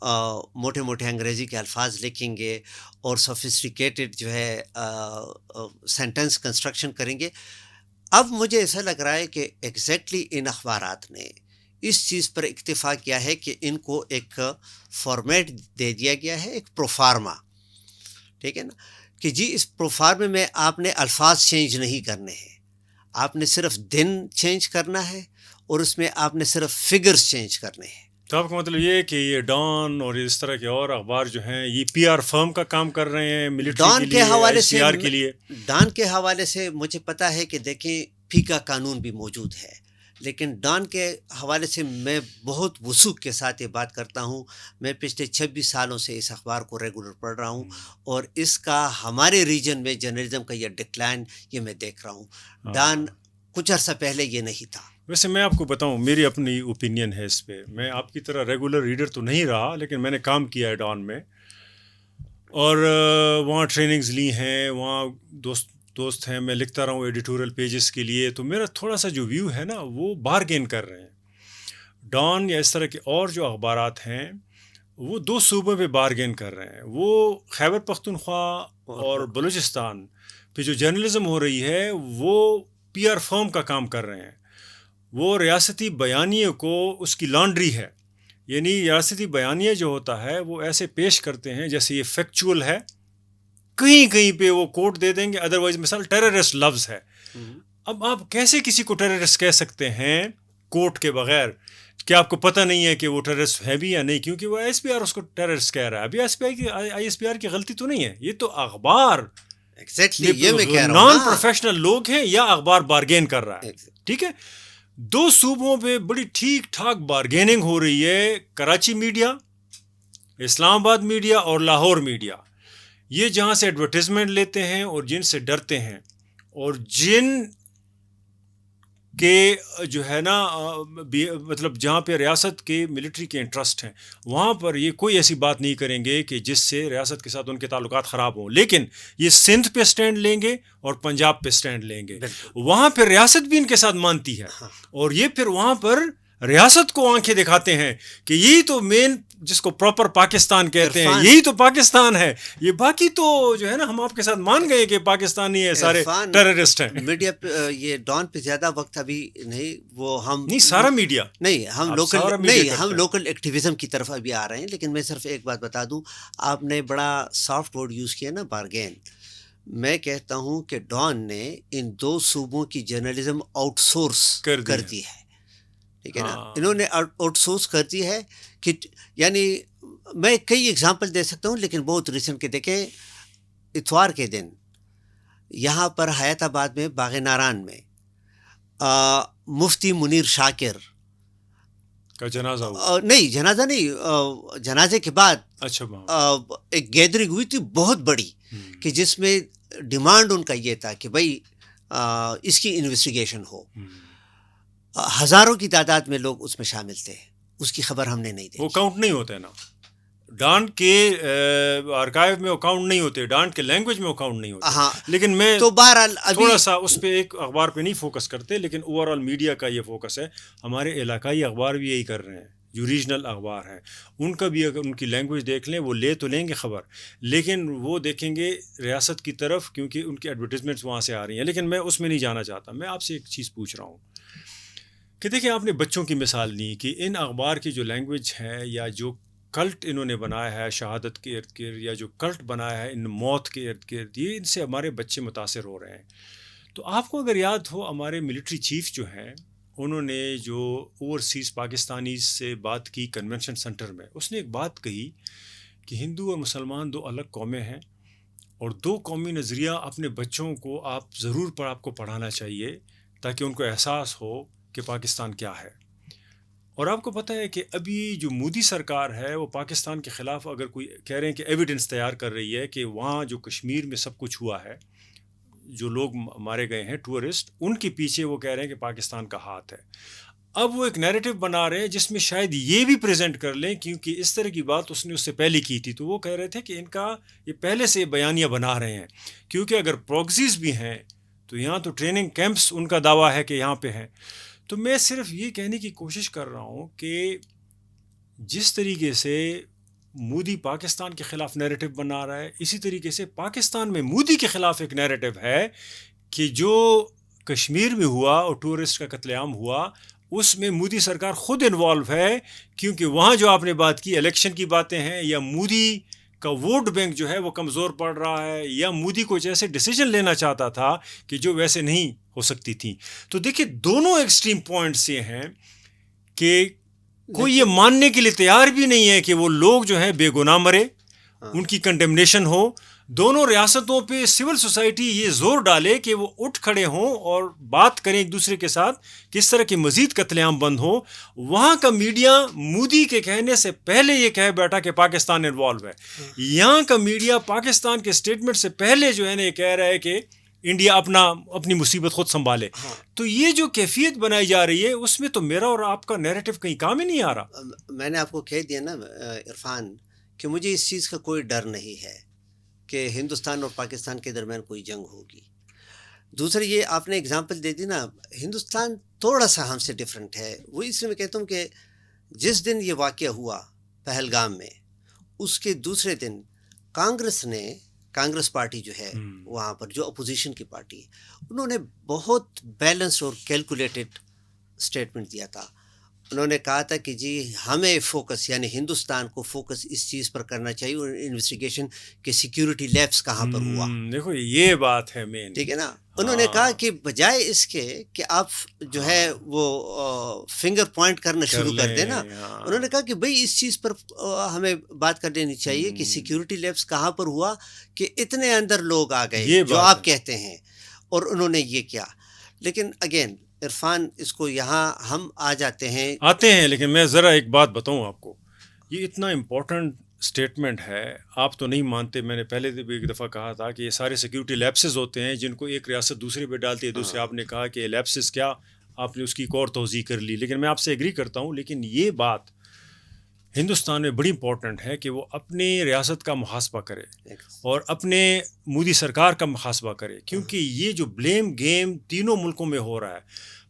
موٹے موٹے انگریزی کے الفاظ لکھیں گے اور سوفسٹیکیٹڈ جو ہے سینٹنس کنسٹرکشن کریں گے. اب مجھے ایسا لگ رہا ہے کہ ایگزیکٹلی ان اخبارات نے اس چیز پر اکتفا کیا ہے کہ ان کو ایک فارمیٹ دے دیا گیا ہے, ایک پروفارما, ٹھیک ہے نا, کہ جی اس پروفارمے میں آپ نے الفاظ چینج نہیں کرنے ہیں, آپ نے صرف دن چینج کرنا ہے, اور اس میں آپ نے صرف فگرز چینج کرنے ہیں. تو آپ کا مطلب یہ ہے کہ یہ ڈان اور اس طرح کے اور اخبار جو ہیں یہ پی آر فرم کا کام کر رہے ہیں ملٹری کے حوالے سے, PR کے لیے. ڈان کے حوالے سے مجھے پتا ہے کہ دیکھیں فیکا قانون بھی موجود ہے, لیکن ڈان کے حوالے سے میں بہت وثوق کے ساتھ یہ بات کرتا ہوں. میں پچھلے 26 سالوں سے اس اخبار کو ریگولر پڑھ رہا ہوں, اور اس کا ہمارے ریجن میں جرنلزم کا یہ ڈکلائن یہ میں دیکھ رہا ہوں. ڈان کچھ عرصہ پہلے یہ نہیں تھا. ویسے میں آپ کو بتاؤں میری اپنی اوپینین ہے اس پہ. میں آپ کی طرح ریگولر ریڈر تو نہیں رہا, لیکن میں نے کام کیا ہے ڈان میں, اور وہاں ٹریننگز لی ہیں, وہاں دوست ہیں, میں لکھتا رہا ہوں ایڈیٹوریل پیجز کے لیے. تو میرا تھوڑا سا جو ویو ہے نا وہ بارگین کر رہے ہیں. ڈان یا اس طرح کے اور جو اخبارات ہیں وہ 2 صوبوں پہ بارگین کر رہے ہیں. وہ خیبر پختونخوا اور بلوچستان پہ جو جرنلزم ہو رہی ہے وہ پی آر فرم کا کام کر رہے ہیں. وہ ریاستی بیانیے کو اس کی لانڈری ہے, یعنی ریاستی بیانیہ جو ہوتا ہے وہ ایسے پیش کرتے ہیں جیسے یہ فیکچول ہے, کہیں پہ وہ کوٹ دے دیں گے, ادروائز مثال ٹیررسٹ لفظ ہے. اب آپ کیسے کسی کو ٹیررسٹ کہہ سکتے ہیں کوٹ کے بغیر؟ کیا آپ کو پتہ نہیں ہے کہ وہ ٹیررسٹ ہے بھی یا نہیں؟ کیونکہ وہ ایس پی آر اس کو ٹیررسٹ کہہ رہا ہے. ابھی آئی ایس پی آر کی غلطی تو نہیں ہے, یہ تو اخبار نان پروفیشنل لوگ ہیں یا اخبار بارگین کر رہا ہے. ٹھیک ہے, 2 صوبوں پہ بڑی ٹھیک ٹھاک بارگیننگ ہو رہی ہے. کراچی میڈیا, اسلام آباد میڈیا اور لاہور میڈیا, یہ جہاں سے ایڈورٹیزمنٹ لیتے ہیں اور جن سے ڈرتے ہیں, اور جن کے جو ہے نا مطلب جہاں پہ ریاست کے ملٹری کے انٹرسٹ ہیں, وہاں پر یہ کوئی ایسی بات نہیں کریں گے کہ جس سے ریاست کے ساتھ ان کے تعلقات خراب ہوں. لیکن یہ سندھ پہ سٹینڈ لیں گے اور پنجاب پہ سٹینڈ لیں گے. وہاں پہ ریاست بھی ان کے ساتھ مانتی ہے, اور یہ پھر وہاں پر ریاست کو آنکھیں دکھاتے ہیں کہ یہی تو مین جس کو پراپر پاکستان کہتے ہیں، عرفان یہی تو پاکستان ہے. یہ باقی تو جو ہے نا ہم آپ کے ساتھ مان گئے کہ پاکستانی ہے سارے عرفان ٹیررسٹ ہیں. میڈیا پہ یہ ڈان پہ زیادہ وقت ابھی نہیں، وہ ہم نہیں سارا میڈیا، نہیں ہم آپ لوکل سارا میڈیا نہیں کرتے ہم ہیں. لوکل ایکٹیویزم کی طرف ابھی آ رہے ہیں. لیکن میں صرف ایک بات بتا دوں، آپ نے بڑا سافٹ ورڈ یوز کیا نا، بارگین. میں کہتا ہوں کہ ڈان نے ان دو صوبوں کی جرنلزم آؤٹ سورس کر دی ہے. ٹھیک ہے نا، انہوں نے آؤٹ سورس کر دی ہے کہ یعنی میں کئی اگزامپل دے سکتا ہوں لیکن بہت ریسنٹ کے دیکھیں. اتوار کے دن یہاں پر حیات آباد میں باغ ناران میں مفتی منیر شاکر کا جنازہ ہوا. نہیں جنازہ نہیں، جنازے کے بعد اچھا ایک گیدرنگ ہوئی تھی بہت بڑی، کہ جس میں ڈیمانڈ ان کا یہ تھا کہ بھائی اس کی انویسٹیگیشن ہو. ہزاروں کی تعداد میں لوگ اس میں شامل تھے. اس کی خبر ہم نے نہیں دی. وہ کاؤنٹ نہیں ہوتے نا، ڈانٹ کے آرکائیو میں وہ کاؤنٹ نہیں ہوتے، ڈانٹ کے لینگویج میں وہ کاؤنٹ نہیں ہوتے. ہاں لیکن میں تو بہرحال تھوڑا سا اس پہ ایک اخبار پہ نہیں فوکس کرتے، لیکن اوور آل میڈیا کا یہ فوکس ہے. ہمارے علاقائی اخبار بھی یہی کر رہے ہیں، جو ریجنل اخبار ہیں ان کا بھی اگر ان کی لینگویج دیکھ لیں، وہ لے تو لیں گے خبر، لیکن وہ دیکھیں گے ریاست کی طرف، کیونکہ ان کی ایڈورٹیزمنٹس وہاں سے آ رہی ہیں. لیکن میں اس میں نہیں جانا چاہتا. میں آپ سے ایک چیز پوچھ رہا ہوں کہ دیکھیں، آپ نے بچوں کی مثال دی کہ ان اخبار کی جو لینگویج ہے یا جو کلٹ انہوں نے بنایا ہے شہادت کے ارد گرد، یا جو کلٹ بنایا ہے ان موت کے ارد گرد، یہ ان سے ہمارے بچے متاثر ہو رہے ہیں. تو آپ کو اگر یاد ہو، ہمارے ملٹری چیف جو ہیں انہوں نے جو اوورسیز پاکستانیز سے بات کی کنونشن سینٹر میں، اس نے ایک بات کہی کہ ہندو اور مسلمان دو الگ قومیں ہیں، اور دو قومی نظریہ اپنے بچوں کو آپ کو پڑھانا چاہیے تاکہ ان کو احساس ہو کہ پاکستان کیا ہے. اور آپ کو پتہ ہے کہ ابھی جو مودی سرکار ہے وہ پاکستان کے خلاف اگر کوئی کہہ رہے ہیں کہ ایویڈنس تیار کر رہی ہے کہ وہاں جو کشمیر میں سب کچھ ہوا ہے، جو لوگ مارے گئے ہیں ٹورسٹ، ان کے پیچھے وہ کہہ رہے ہیں کہ پاکستان کا ہاتھ ہے. اب وہ ایک نیریٹو بنا رہے ہیں جس میں شاید یہ بھی پریزنٹ کر لیں، کیونکہ اس طرح کی بات اس نے اس سے پہلے کی تھی. تو وہ کہہ رہے تھے کہ ان کا یہ پہلے سے بیانیہ بنا رہے ہیں، کیونکہ اگر پروکسیز بھی ہیں تو یہاں تو ٹریننگ کیمپس ان کا دعویٰ ہے کہ یہاں پہ ہیں. تو میں صرف یہ کہنے کی کوشش کر رہا ہوں کہ جس طریقے سے مودی پاکستان کے خلاف نیریٹو بنا رہا ہے، اسی طریقے سے پاکستان میں مودی کے خلاف ایک نیریٹو ہے کہ جو کشمیر میں ہوا اور ٹورسٹ کا قتل عام ہوا، اس میں مودی سرکار خود انوالو ہے، کیونکہ وہاں جو آپ نے بات کی الیکشن کی باتیں ہیں، یا مودی کا ووٹ بینک جو ہے وہ کمزور پڑ رہا ہے، یا مودی کو جیسے ڈیسیجن لینا چاہتا تھا کہ جو ویسے نہیں ہو سکتی تھیں. تو دیکھیں دونوں ایکسٹریم پوائنٹس یہ ہیں کہ کوئی یہ ماننے کے لیے تیار بھی نہیں ہے کہ وہ لوگ جو ہیں بے گناہ مرے، ان کی کنڈیمنیشن ہو. دونوں ریاستوں پہ سول سوسائٹی یہ زور ڈالے کہ وہ اٹھ کھڑے ہوں اور بات کریں ایک دوسرے کے ساتھ کہ اس طرح کے مزید قتل عام بند ہو. وہاں کا میڈیا مودی کے کہنے سے پہلے یہ کہہ بیٹھا کہ پاکستان انوالو ہے. یہاں کا میڈیا پاکستان کے اسٹیٹمنٹ سے پہلے جو ہے نا یہ کہہ رہا ہے کہ انڈیا اپنی مصیبت خود سنبھالے. تو یہ جو کیفیت بنائی جا رہی ہے اس میں تو میرا اور آپ کا نیریٹو کہیں کام ہی نہیں آ رہا. میں نے آپ کو کہہ دیا نا عرفان کہ مجھے اس چیز کا کوئی ڈر نہیں ہے کہ ہندوستان اور پاکستان کے درمیان کوئی جنگ ہوگی. دوسری یہ آپ نے اگزامپل دے دی نا، ہندوستان تھوڑا سا ہم سے ڈفرینٹ ہے. وہ اس لیے میں کہتا ہوں کہ جس دن یہ واقعہ ہوا پہلگام میں، اس کے دوسرے دن کانگریس پارٹی جو ہے وہاں پر جو اپوزیشن کی پارٹی ہے، انہوں نے بہت بیلنس اور کیلکولیٹڈ اسٹیٹمنٹ دیا تھا. انہوں نے کہا تھا کہ جی ہمیں فوکس، یعنی ہندوستان کو فوکس اس چیز پر کرنا چاہیے، اور انویسٹیگیشن کے سیکیورٹی لیبس کہاں پر ہوا. دیکھو یہ بات ہے مین، ٹھیک ہے نا. انہوں نے کہا کہ بجائے اس کے کہ آپ جو ہے وہ فنگر پوائنٹ کرنا شروع کر دیں نا، انہوں نے کہا کہ بھئی اس چیز پر ہمیں بات کر لینی چاہیے کہ سیکیورٹی لیبس کہاں پر ہوا کہ اتنے اندر لوگ آ گئے جو آپ کہتے ہیں، اور انہوں نے یہ کیا. لیکن اگین عرفان، اس کو یہاں ہم آتے ہیں، لیکن میں ذرا ایک بات بتاؤں آپ کو. یہ اتنا امپورٹنٹ اسٹیٹمنٹ ہے، آپ تو نہیں مانتے. میں نے پہلے بھی ایک دفعہ کہا تھا کہ یہ سارے سیکیورٹی لیپسز ہوتے ہیں جن کو ایک ریاست دوسرے پہ ڈالتی ہے. دوسرے آپ نے کہا کہ لیپسز کیا، آپ نے اس کی ایک اور توضیح کر لی. لیکن میں آپ سے ایگری کرتا ہوں، لیکن یہ بات ہندوستان میں بڑی امپورٹنٹ ہے کہ وہ اپنی ریاست کا محاسبہ کرے اور اپنے مودی سرکار کا محاسبہ کرے، کیونکہ یہ جو بلیم گیم تینوں ملکوں میں ہو رہا ہے،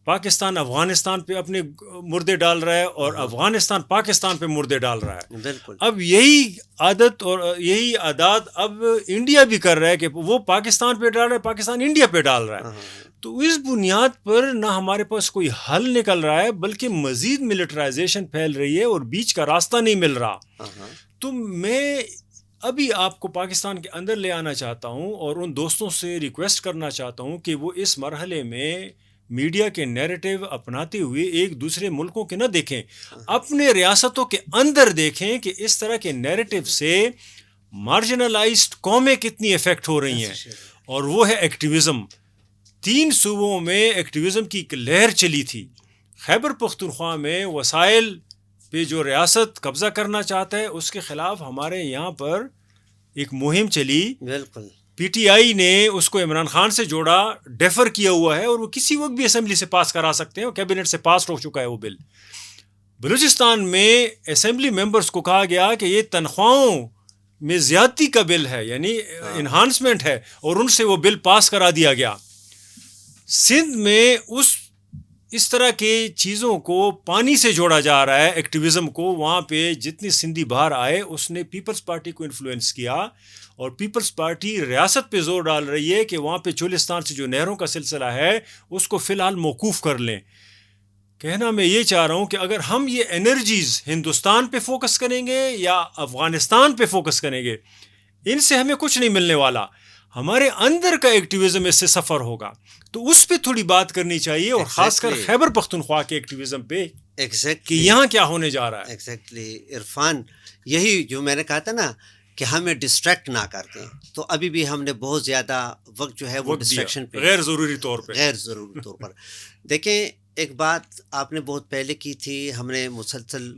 پاکستان افغانستان پہ اپنے مردے ڈال رہا ہے اور افغانستان پاکستان پہ مردے ڈال رہا ہے. بالکل. اب یہی عادت اور یہی عادات اب انڈیا بھی کر رہا ہے کہ وہ پاکستان پہ ڈال رہا ہے, پاکستان انڈیا پہ ڈال رہا ہے. تو اس بنیاد پر نہ ہمارے پاس کوئی حل نکل رہا ہے بلکہ مزید ملٹرائزیشن پھیل رہی ہے اور بیچ کا راستہ نہیں مل رہا. تو میں ابھی آپ کو پاکستان کے اندر لے آنا چاہتا ہوں اور ان دوستوں سے ریکویسٹ کرنا چاہتا ہوں کہ وہ اس مرحلے میں میڈیا کے نیریٹو اپناتے ہوئے ایک دوسرے ملکوں کے نہ دیکھیں, اپنے ریاستوں کے اندر دیکھیں کہ اس طرح کے نیریٹو سے مارجنلائزڈ قومیں کتنی افیکٹ ہو رہی ہیں. اور وہ ہے ایکٹیویزم. 3 صوبوں میں ایکٹیویزم کی ایک لہر چلی تھی. خیبر پختونخوا میں وسائل پہ جو ریاست قبضہ کرنا چاہتا ہے اس کے خلاف ہمارے یہاں پر ایک مہم چلی. بالکل. پی ٹی آئی نے اس کو عمران خان سے جوڑا, ڈیفر کیا ہوا ہے اور وہ کسی وقت بھی اسمبلی سے پاس کرا سکتے ہیں, کیبنٹ سے پاس ہو چکا ہے وہ بل. بلوچستان میں اسمبلی ممبرز کو کہا گیا کہ یہ تنخواہوں میں زیادتی کا بل ہے, یعنی انہانسمنٹ ہے, اور ان سے وہ بل پاس کرا دیا گیا. سندھ میں اس طرح کے چیزوں کو پانی سے جوڑا جا رہا ہے ایکٹیویزم کو. وہاں پہ جتنی سندھی باہر آئے اس نے پیپلز پارٹی کو انفلوئنس کیا اور پیپلز پارٹی ریاست پہ زور ڈال رہی ہے کہ وہاں پہ چولستان سے جو نہروں کا سلسلہ ہے اس کو فی الحال موقوف کر لیں. کہنا میں یہ چاہ رہا ہوں کہ اگر ہم یہ انرجیز ہندوستان پہ فوکس کریں گے یا افغانستان پہ فوکس کریں گے, ان سے ہمیں کچھ نہیں ملنے والا. ہمارے اندر کا ایکٹیویزم اس سے سفر ہوگا, تو اس پہ تھوڑی بات کرنی چاہیے, اور خاص کر خیبر پختونخوا کے ایکٹیویزم پہ کہ یہاں کیا ہونے جا رہا ہے. ایگزیکٹلی عرفان, یہی جو میں نے کہا تھا نا کہ ہمیں ڈسٹریکٹ نہ کر دیں, تو ابھی بھی ہم نے بہت زیادہ وقت جو ہے وہ ڈسٹریکشن پہ, غیر ضروری طور پر. دیکھیں, ایک بات آپ نے بہت پہلے کی تھی, ہم نے مسلسل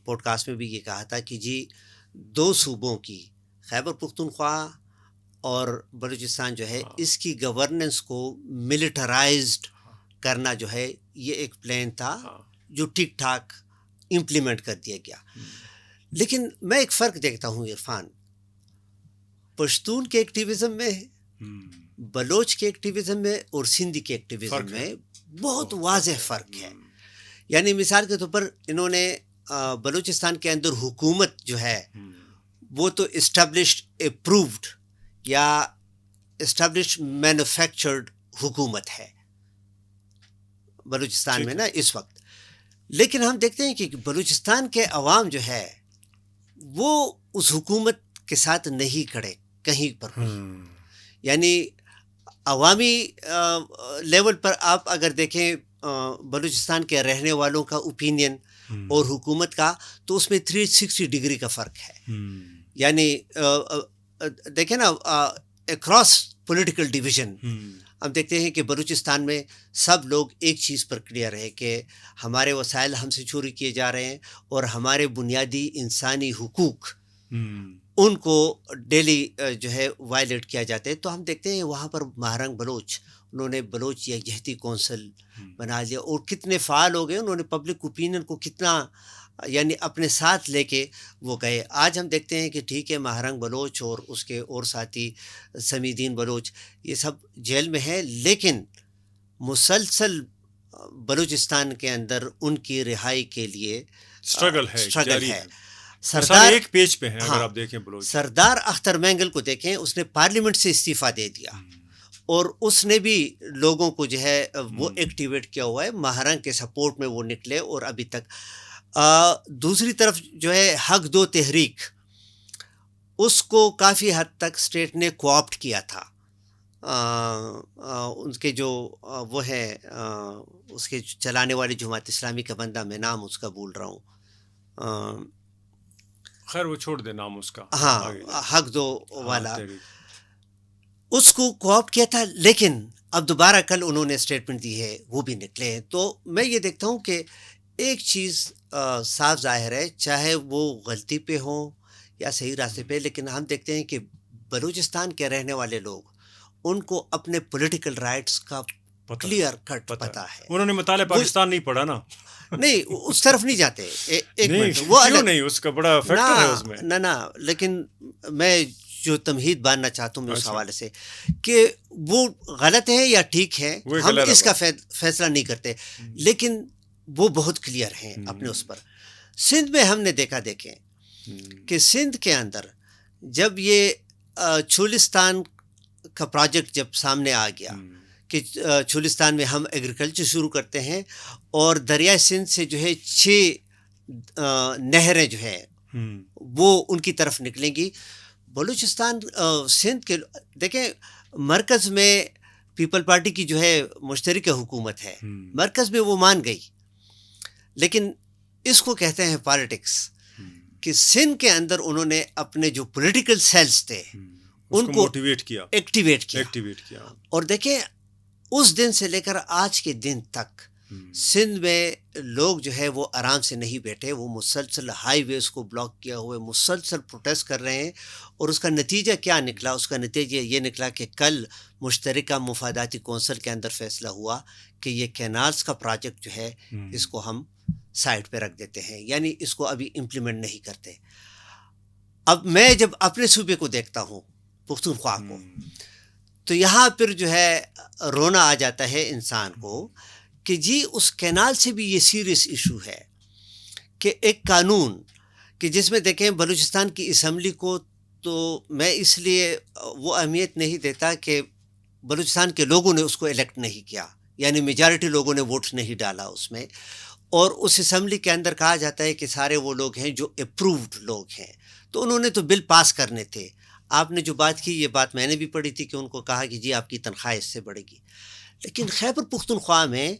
پوڈ کاسٹ میں بھی یہ کہا تھا کہ جی 2 صوبوں کی, خیبر پختونخوا اور بلوچستان جو ہے, اس کی گورننس کو ملٹرائزڈ کرنا جو ہے یہ ایک پلان تھا جو ٹھیک ٹھاک امپلیمنٹ کر دیا گیا. لیکن میں ایک فرق دیکھتا ہوں عرفان, پشتون کے ایکٹیویزم میں, بلوچ کے ایکٹیویزم میں اور سندھی کے ایکٹیویزم میں بہت واضح فرق ہے. یعنی مثال کے طور پر انہوں نے بلوچستان کے اندر حکومت جو ہے وہ تو اسٹیبلشڈ اپرووڈ یا اسٹیبلشڈ مینوفیکچرڈ حکومت ہے بلوچستان میں نا اس وقت. لیکن ہم دیکھتے ہیں کہ بلوچستان کے عوام جو ہے وہ اس حکومت کے ساتھ نہیں کھڑے کہیں پر. یعنی عوامی لیول پر آپ اگر دیکھیں بلوچستان کے رہنے والوں کا اوپینین اور حکومت کا, تو اس میں 360 ڈگری کا فرق ہے. یعنی دیکھیں نا اکراس پولیٹیکل ڈویژن ہم دیکھتے ہیں کہ بلوچستان میں سب لوگ ایک چیز پر کلیئر ہے کہ ہمارے وسائل ہم سے چوری کیے جا رہے ہیں اور ہمارے بنیادی انسانی حقوق ان کو ڈیلی جو ہے وائلیٹ کیا جاتا ہے. تو ہم دیکھتے ہیں وہاں پر مہرنگ بلوچ, انہوں نے بلوچ یکجہتی کونسل بنا لیا اور کتنے فعال ہو گئے, انہوں نے پبلک اوپینین کو کتنا یعنی اپنے ساتھ لے کے وہ گئے. آج ہم دیکھتے ہیں کہ ٹھیک ہے مہرنگ بلوچ اور اس کے اور ساتھی سمیدین بلوچ یہ سب جیل میں ہے, لیکن مسلسل بلوچستان کے اندر ان کی رہائی کے لیے اسٹرگل ہے. سردار ایک پیج پہ ہیں اگر آپ دیکھیں بلوچ, سردار اختر مینگل کو دیکھیں, اس نے پارلیمنٹ سے استعفیٰ دے دیا اور اس نے بھی لوگوں کو جو ہے وہ ایکٹیویٹ کیا ہوا ہے, مہرنگ کے سپورٹ میں وہ نکلے اور ابھی تک. دوسری طرف جو ہے حق دو تحریک, اس کو کافی حد تک اسٹیٹ نے کوآپٹ کیا تھا. ان کے جو وہ ہے اس کے چلانے والی جماعت اسلامی کا بندہ, میں نام اس کا بھول رہا ہوں, خیر وہ چھوڑ دے نام اس کا, ہاں حق دو والا, اس کو کوآپٹ کیا تھا. لیکن اب دوبارہ کل انہوں نے اسٹیٹمنٹ دی ہے, وہ بھی نکلے ہیں. تو میں یہ دیکھتا ہوں کہ ایک چیز صاف ظاہر ہے, چاہے وہ غلطی پہ ہوں یا صحیح راستے پہ, لیکن ہم دیکھتے ہیں کہ بلوچستان کے رہنے والے لوگ, ان کو اپنے پولیٹیکل رائٹس کا کلیئر کٹ پتہ ہے. انہوں نے مطالعہ پاکستان نہیں پڑھا نا, نہیں اس طرف نہیں جاتے. ایک منٹ, وہ نہیں, اس کا بڑا فیکٹر ہے اس میں. نہ لیکن میں جو تمہید باندھنا چاہتا ہوں میں اس اچھا، حوالے سے کہ وہ غلط ہے یا ٹھیک ہے وہ ایک ہم علیحدہ اس کا بات. فیصلہ نہیں کرتے، لیکن وہ بہت کلیئر ہیں اپنے اس پر. سندھ میں ہم نے دیکھیں کہ سندھ کے اندر جب یہ چولستان کا پروجیکٹ جب سامنے آ گیا کہ چولستان میں ہم ایگریکلچر شروع کرتے ہیں اور دریائے سندھ سے جو ہے 6 نہریں جو ہے وہ ان کی طرف نکلیں گی. بلوچستان سندھ کے دیکھیں مرکز میں پیپل پارٹی کی جو ہے مشترکہ حکومت ہے، مرکز میں وہ مان گئی، لیکن اس کو کہتے ہیں پالیٹکس کہ سندھ کے اندر انہوں نے اپنے جو پولیٹیکل سیلز تھے ان کو موٹیویٹ کیا، ایکٹیویٹ کیا. اور دیکھیں اس دن سے لے کر آج کے دن تک سندھ میں لوگ جو ہے وہ آرام سے نہیں بیٹھے، وہ مسلسل ہائی ویز کو بلاک کیا ہوئے مسلسل پروٹیسٹ کر رہے ہیں. اور اس کا نتیجہ کیا نکلا؟ اس کا نتیجہ یہ نکلا کہ کل مشترکہ مفاداتی کونسل کے اندر فیصلہ ہوا کہ یہ کینالز کا پروجیکٹ جو ہے اس کو ہم سائڈ پہ رکھ دیتے ہیں، یعنی اس کو ابھی امپلیمنٹ نہیں کرتے. اب میں جب اپنے صوبے کو دیکھتا ہوں پختونخوا کو، تو یہاں پھر جو ہے رونا آ جاتا ہے انسان کو کہ جی اس کینال سے بھی یہ سیریس ایشو ہے کہ ایک قانون کہ جس میں دیکھیں بلوچستان کی اسمبلی کو تو میں اس لیے وہ اہمیت نہیں دیتا کہ بلوچستان کے لوگوں نے اس کو الیکٹ نہیں کیا، یعنی میجارٹی لوگوں نے ووٹ نہیں ڈالا اس میں. اور اس اسمبلی کے اندر کہا جاتا ہے کہ سارے وہ لوگ ہیں جو اپرووڈ لوگ ہیں، تو انہوں نے تو بل پاس کرنے تھے. آپ نے جو بات کی یہ بات میں نے بھی پڑھی تھی کہ ان کو کہا کہ جی آپ کی تنخواہ اس سے بڑھے گی. لیکن خیبر پختونخوا میں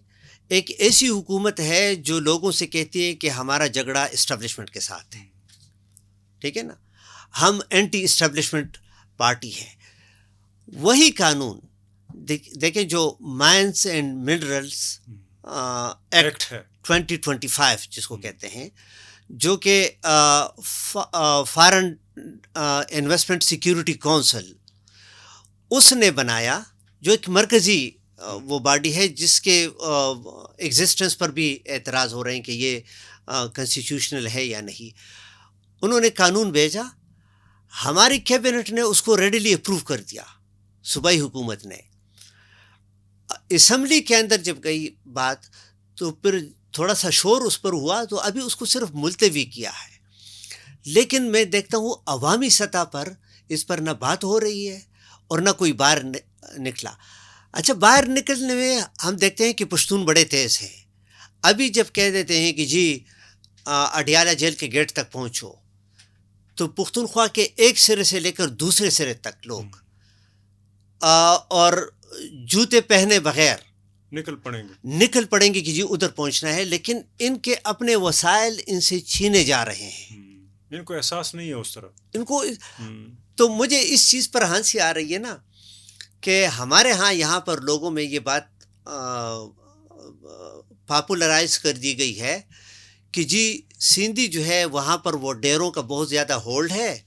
ایک ایسی حکومت ہے جو لوگوں سے کہتی ہے کہ ہمارا جھگڑا اسٹیبلشمنٹ کے ساتھ ہے، ٹھیک ہے نا، ہم اینٹی اسٹیبلشمنٹ پارٹی ہے. وہی قانون دیکھیں جو مائنس اینڈ منرلس ایکٹ 2025 جس کو کہتے ہیں، جو کہ فارن انویسٹمنٹ سیکیورٹی کونسل اس نے بنایا، جو ایک مرکزی وہ باڈی ہے جس کے ایگزسٹنس پر بھی اعتراض ہو رہے ہیں کہ یہ کنسٹیٹیوشنل ہے یا نہیں. انہوں نے قانون بھیجا، ہماری کیبنٹ نے اس کو ریڈیلی اپروو کر دیا، صوبائی حکومت نے. اسمبلی کے اندر جب گئی بات تو پھر تھوڑا سا شور اس پر ہوا، تو ابھی اس کو صرف ملتوی کیا ہے. لیکن میں دیکھتا ہوں عوامی سطح پر اس پر نہ بات ہو رہی ہے اور نہ کوئی باہر نکلا. اچھا باہر نکلنے میں ہم دیکھتے ہیں کہ پشتون بڑے تیز ہیں. ابھی جب کہہ دیتے ہیں کہ جی اڈیالہ جیل کے گیٹ تک پہنچو، تو پختونخوا کے ایک سرے سے لے کر دوسرے سرے تک لوگ اور جوتے پہنے بغیر نکل پڑیں گے کہ جی ادھر پہنچنا ہے. لیکن ان کے اپنے وسائل ان سے چھینے جا رہے ہیں، ان کو احساس نہیں ہے اس طرح ان کو. تو مجھے اس چیز پر ہنسی آ رہی ہے نا کہ ہمارے ہاں یہاں پر لوگوں میں یہ بات پاپولرائز کر دی گئی ہے کہ جی سندھی جو ہے وہاں پر وہ ڈیروں کا بہت زیادہ ہولڈ ہے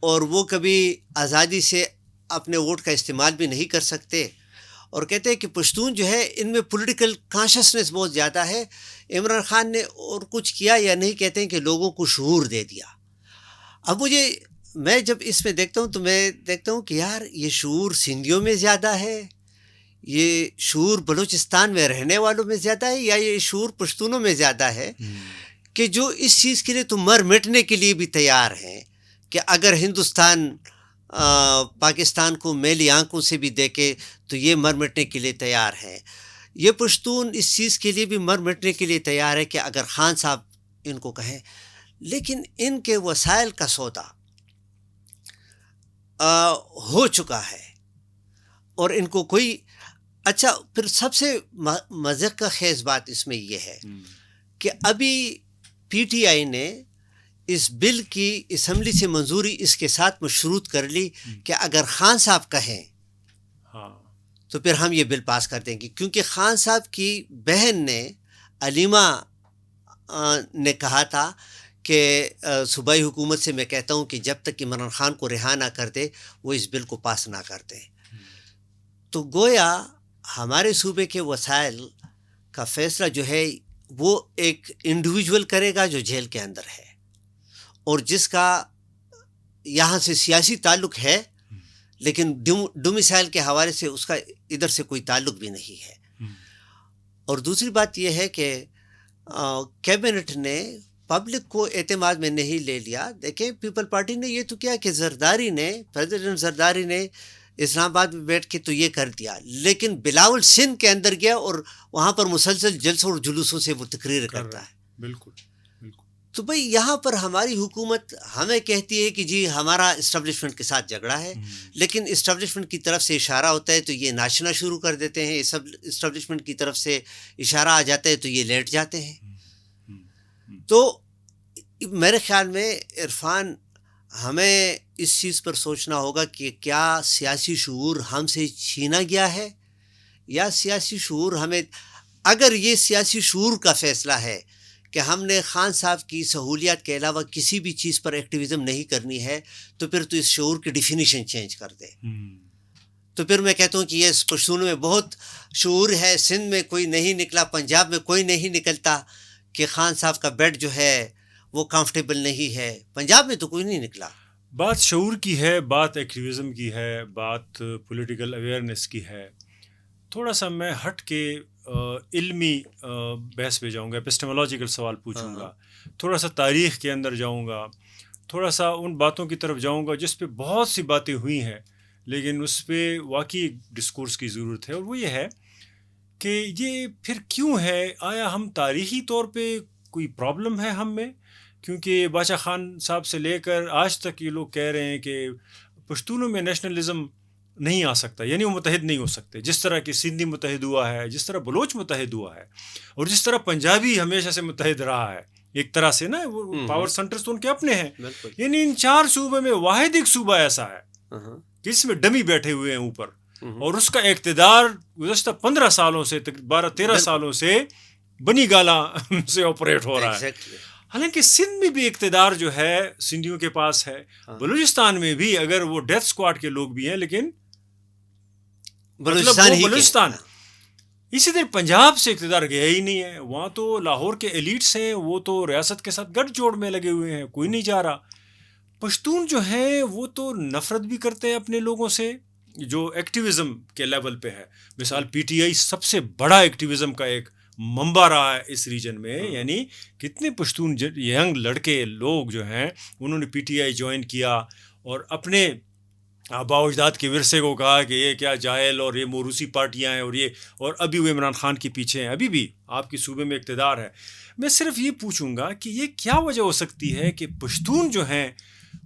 اور وہ کبھی آزادی سے اپنے ووٹ کا استعمال بھی نہیں کر سکتے. اور کہتے ہیں کہ پشتون جو ہے ان میں پولیٹیکل کانشسنس بہت زیادہ ہے. عمران خان نے اور کچھ کیا یا نہیں، کہتے ہیں کہ لوگوں کو شعور دے دیا. اب میں جب اس میں دیکھتا ہوں تو میں دیکھتا ہوں کہ یار یہ شعور سندھیوں میں زیادہ ہے، یہ شعور بلوچستان میں رہنے والوں میں زیادہ ہے، یا یہ شعور پشتونوں میں زیادہ ہے کہ جو اس چیز کے لیے تو مر مٹنے کے لیے بھی تیار ہیں کہ اگر ہندوستان پاکستان کو میلی آنکھوں سے بھی دیکھے تو یہ مر مٹنے کے لیے تیار ہے. یہ پشتون اس چیز کے لیے بھی مر مٹنے کے لیے تیار ہے کہ اگر خان صاحب ان کو کہیں. لیکن ان کے وسائل کا سودا ہو چکا ہے اور ان کو کوئی. اچھا پھر سب سے مذاق کا خیز بات اس میں یہ ہے کہ ابھی پی ٹی آئی نے اس بل کی اسمبلی سے منظوری اس کے ساتھ مشروط کر لی کہ اگر خان صاحب کہیں تو پھر ہم یہ بل پاس کر دیں گے، کیونکہ خان صاحب کی بہن نے علیمہ نے کہا تھا کہ صوبائی حکومت سے میں کہتا ہوں کہ جب تک عمران خان کو رہا نہ کر دے وہ اس بل کو پاس نہ کر دے. تو گویا ہمارے صوبے کے وسائل کا فیصلہ جو ہے وہ ایک انڈیویجول کرے گا جو جیل کے اندر ہے اور جس کا یہاں سے سیاسی تعلق ہے لیکن ڈومیسائل کے حوالے سے اس کا ادھر سے کوئی تعلق بھی نہیں ہے. اور دوسری بات یہ ہے کہ کیبنٹ نے پبلک کو اعتماد میں نہیں لے لیا. دیکھیں پیپل پارٹی نے یہ تو کیا کہ زرداری نے پریزیڈنٹ زرداری نے اسلام آباد میں بیٹھ کے تو یہ کر دیا, لیکن بلاول سندھ کے اندر گیا اور وہاں پر مسلسل جلسوں اور جلوسوں سے وہ تقریر کرتا ہے. بالکل. تو بھئی یہاں پر ہماری حکومت ہمیں کہتی ہے کہ جی ہمارا اسٹیبلشمنٹ کے ساتھ جھگڑا ہے, لیکن اسٹیبلشمنٹ کی طرف سے اشارہ ہوتا ہے تو یہ ناچنا شروع کر دیتے ہیں, اسٹیبلشمنٹ کی طرف سے اشارہ آ جاتا ہے تو یہ لیٹ جاتے ہیں. تو میرے خیال میں عرفان ہمیں اس چیز پر سوچنا ہوگا کہ کیا سیاسی شعور ہم سے چھینا گیا ہے یا سیاسی شعور ہمیں, اگر یہ سیاسی شعور کا فیصلہ ہے کہ ہم نے خان صاحب کی سہولیات کے علاوہ کسی بھی چیز پر ایکٹیویزم نہیں کرنی ہے تو پھر تو اس شعور کی ڈیفینیشن چینج کر دے. تو پھر میں کہتا ہوں کہ یہ پشتونوں میں بہت شعور ہے, سندھ میں کوئی نہیں نکلا, پنجاب میں کوئی نہیں نکلتا کہ خان صاحب کا بیڈ جو ہے وہ کمفرٹیبل نہیں ہے, پنجاب میں تو کوئی نہیں نکلا. بات شعور کی ہے, بات ایکٹیویزم کی ہے, بات پولیٹیکل اویئرنیس کی ہے. تھوڑا سا میں ہٹ کے علمی بحث پہ جاؤں گا, ایپسٹیمولوجیکل سوال پوچھوں گا, تھوڑا سا تاریخ کے اندر جاؤں گا, تھوڑا سا ان باتوں کی طرف جاؤں گا جس پہ بہت سی باتیں ہوئی ہیں لیکن اس پہ واقعی ڈسکورس کی ضرورت ہے. اور وہ یہ ہے کہ یہ پھر کیوں ہے, آیا ہم تاریخی طور پہ کوئی پرابلم ہے ہم میں, کیونکہ بادشاہ خان صاحب سے لے کر آج تک یہ لوگ کہہ رہے ہیں کہ پشتونوں میں نیشنلزم نہیں آ سکتا, یعنی وہ متحد نہیں ہو سکتے. جس طرح کہ سندھی متحد ہوا ہے, جس طرح بلوچ متحد ہوا ہے, اور جس طرح پنجابی ہمیشہ سے متحد رہا ہے ایک طرح سے نا, وہ پاور سینٹرز تو ان کے اپنے ہیں. یعنی ان 4 صوبے میں واحد ایک صوبہ ایسا ہے جس میں ڈمی بیٹھے ہوئے ہیں اوپر, اور اس کا اقتدار گزشتہ 15 سالوں سے 12-13 سالوں سے بنی گالا سے آپریٹ ہو رہا ہے. حالانکہ سندھ میں بھی اقتدار جو ہے سندھیوں کے پاس ہے, بلوچستان میں بھی اگر وہ ڈیتھ اسکواڈ کے لوگ بھی ہیں لیکن بلوچستان. اسی طرح پنجاب سے اقتدار گیا ہی نہیں ہے, وہاں تو لاہور کے ایلیٹس ہیں, وہ تو ریاست کے ساتھ گٹھ جوڑ میں لگے ہوئے ہیں, کوئی نہیں جا رہا. پشتون جو ہیں وہ تو نفرت بھی کرتے ہیں اپنے لوگوں سے جو ایکٹیویزم کے لیول پہ ہے. مثال پی ٹی آئی سب سے بڑا ایکٹیویزم کا ایک منبع رہا ہے اس ریجن میں, یعنی کتنے پشتون ینگ لڑکے لوگ جو ہیں انہوں نے پی ٹی آئی جوائن کیا اور اپنے آبا و اجداد کے ورثے کو کہا کہ یہ کیا جاہل اور یہ موروثی پارٹیاں ہیں اور ابھی وہ عمران خان کے پیچھے ہیں, ابھی بھی آپ کے صوبے میں اقتدار ہے. میں صرف یہ پوچھوں گا کہ یہ کیا وجہ ہو سکتی ہے کہ پشتون جو ہیں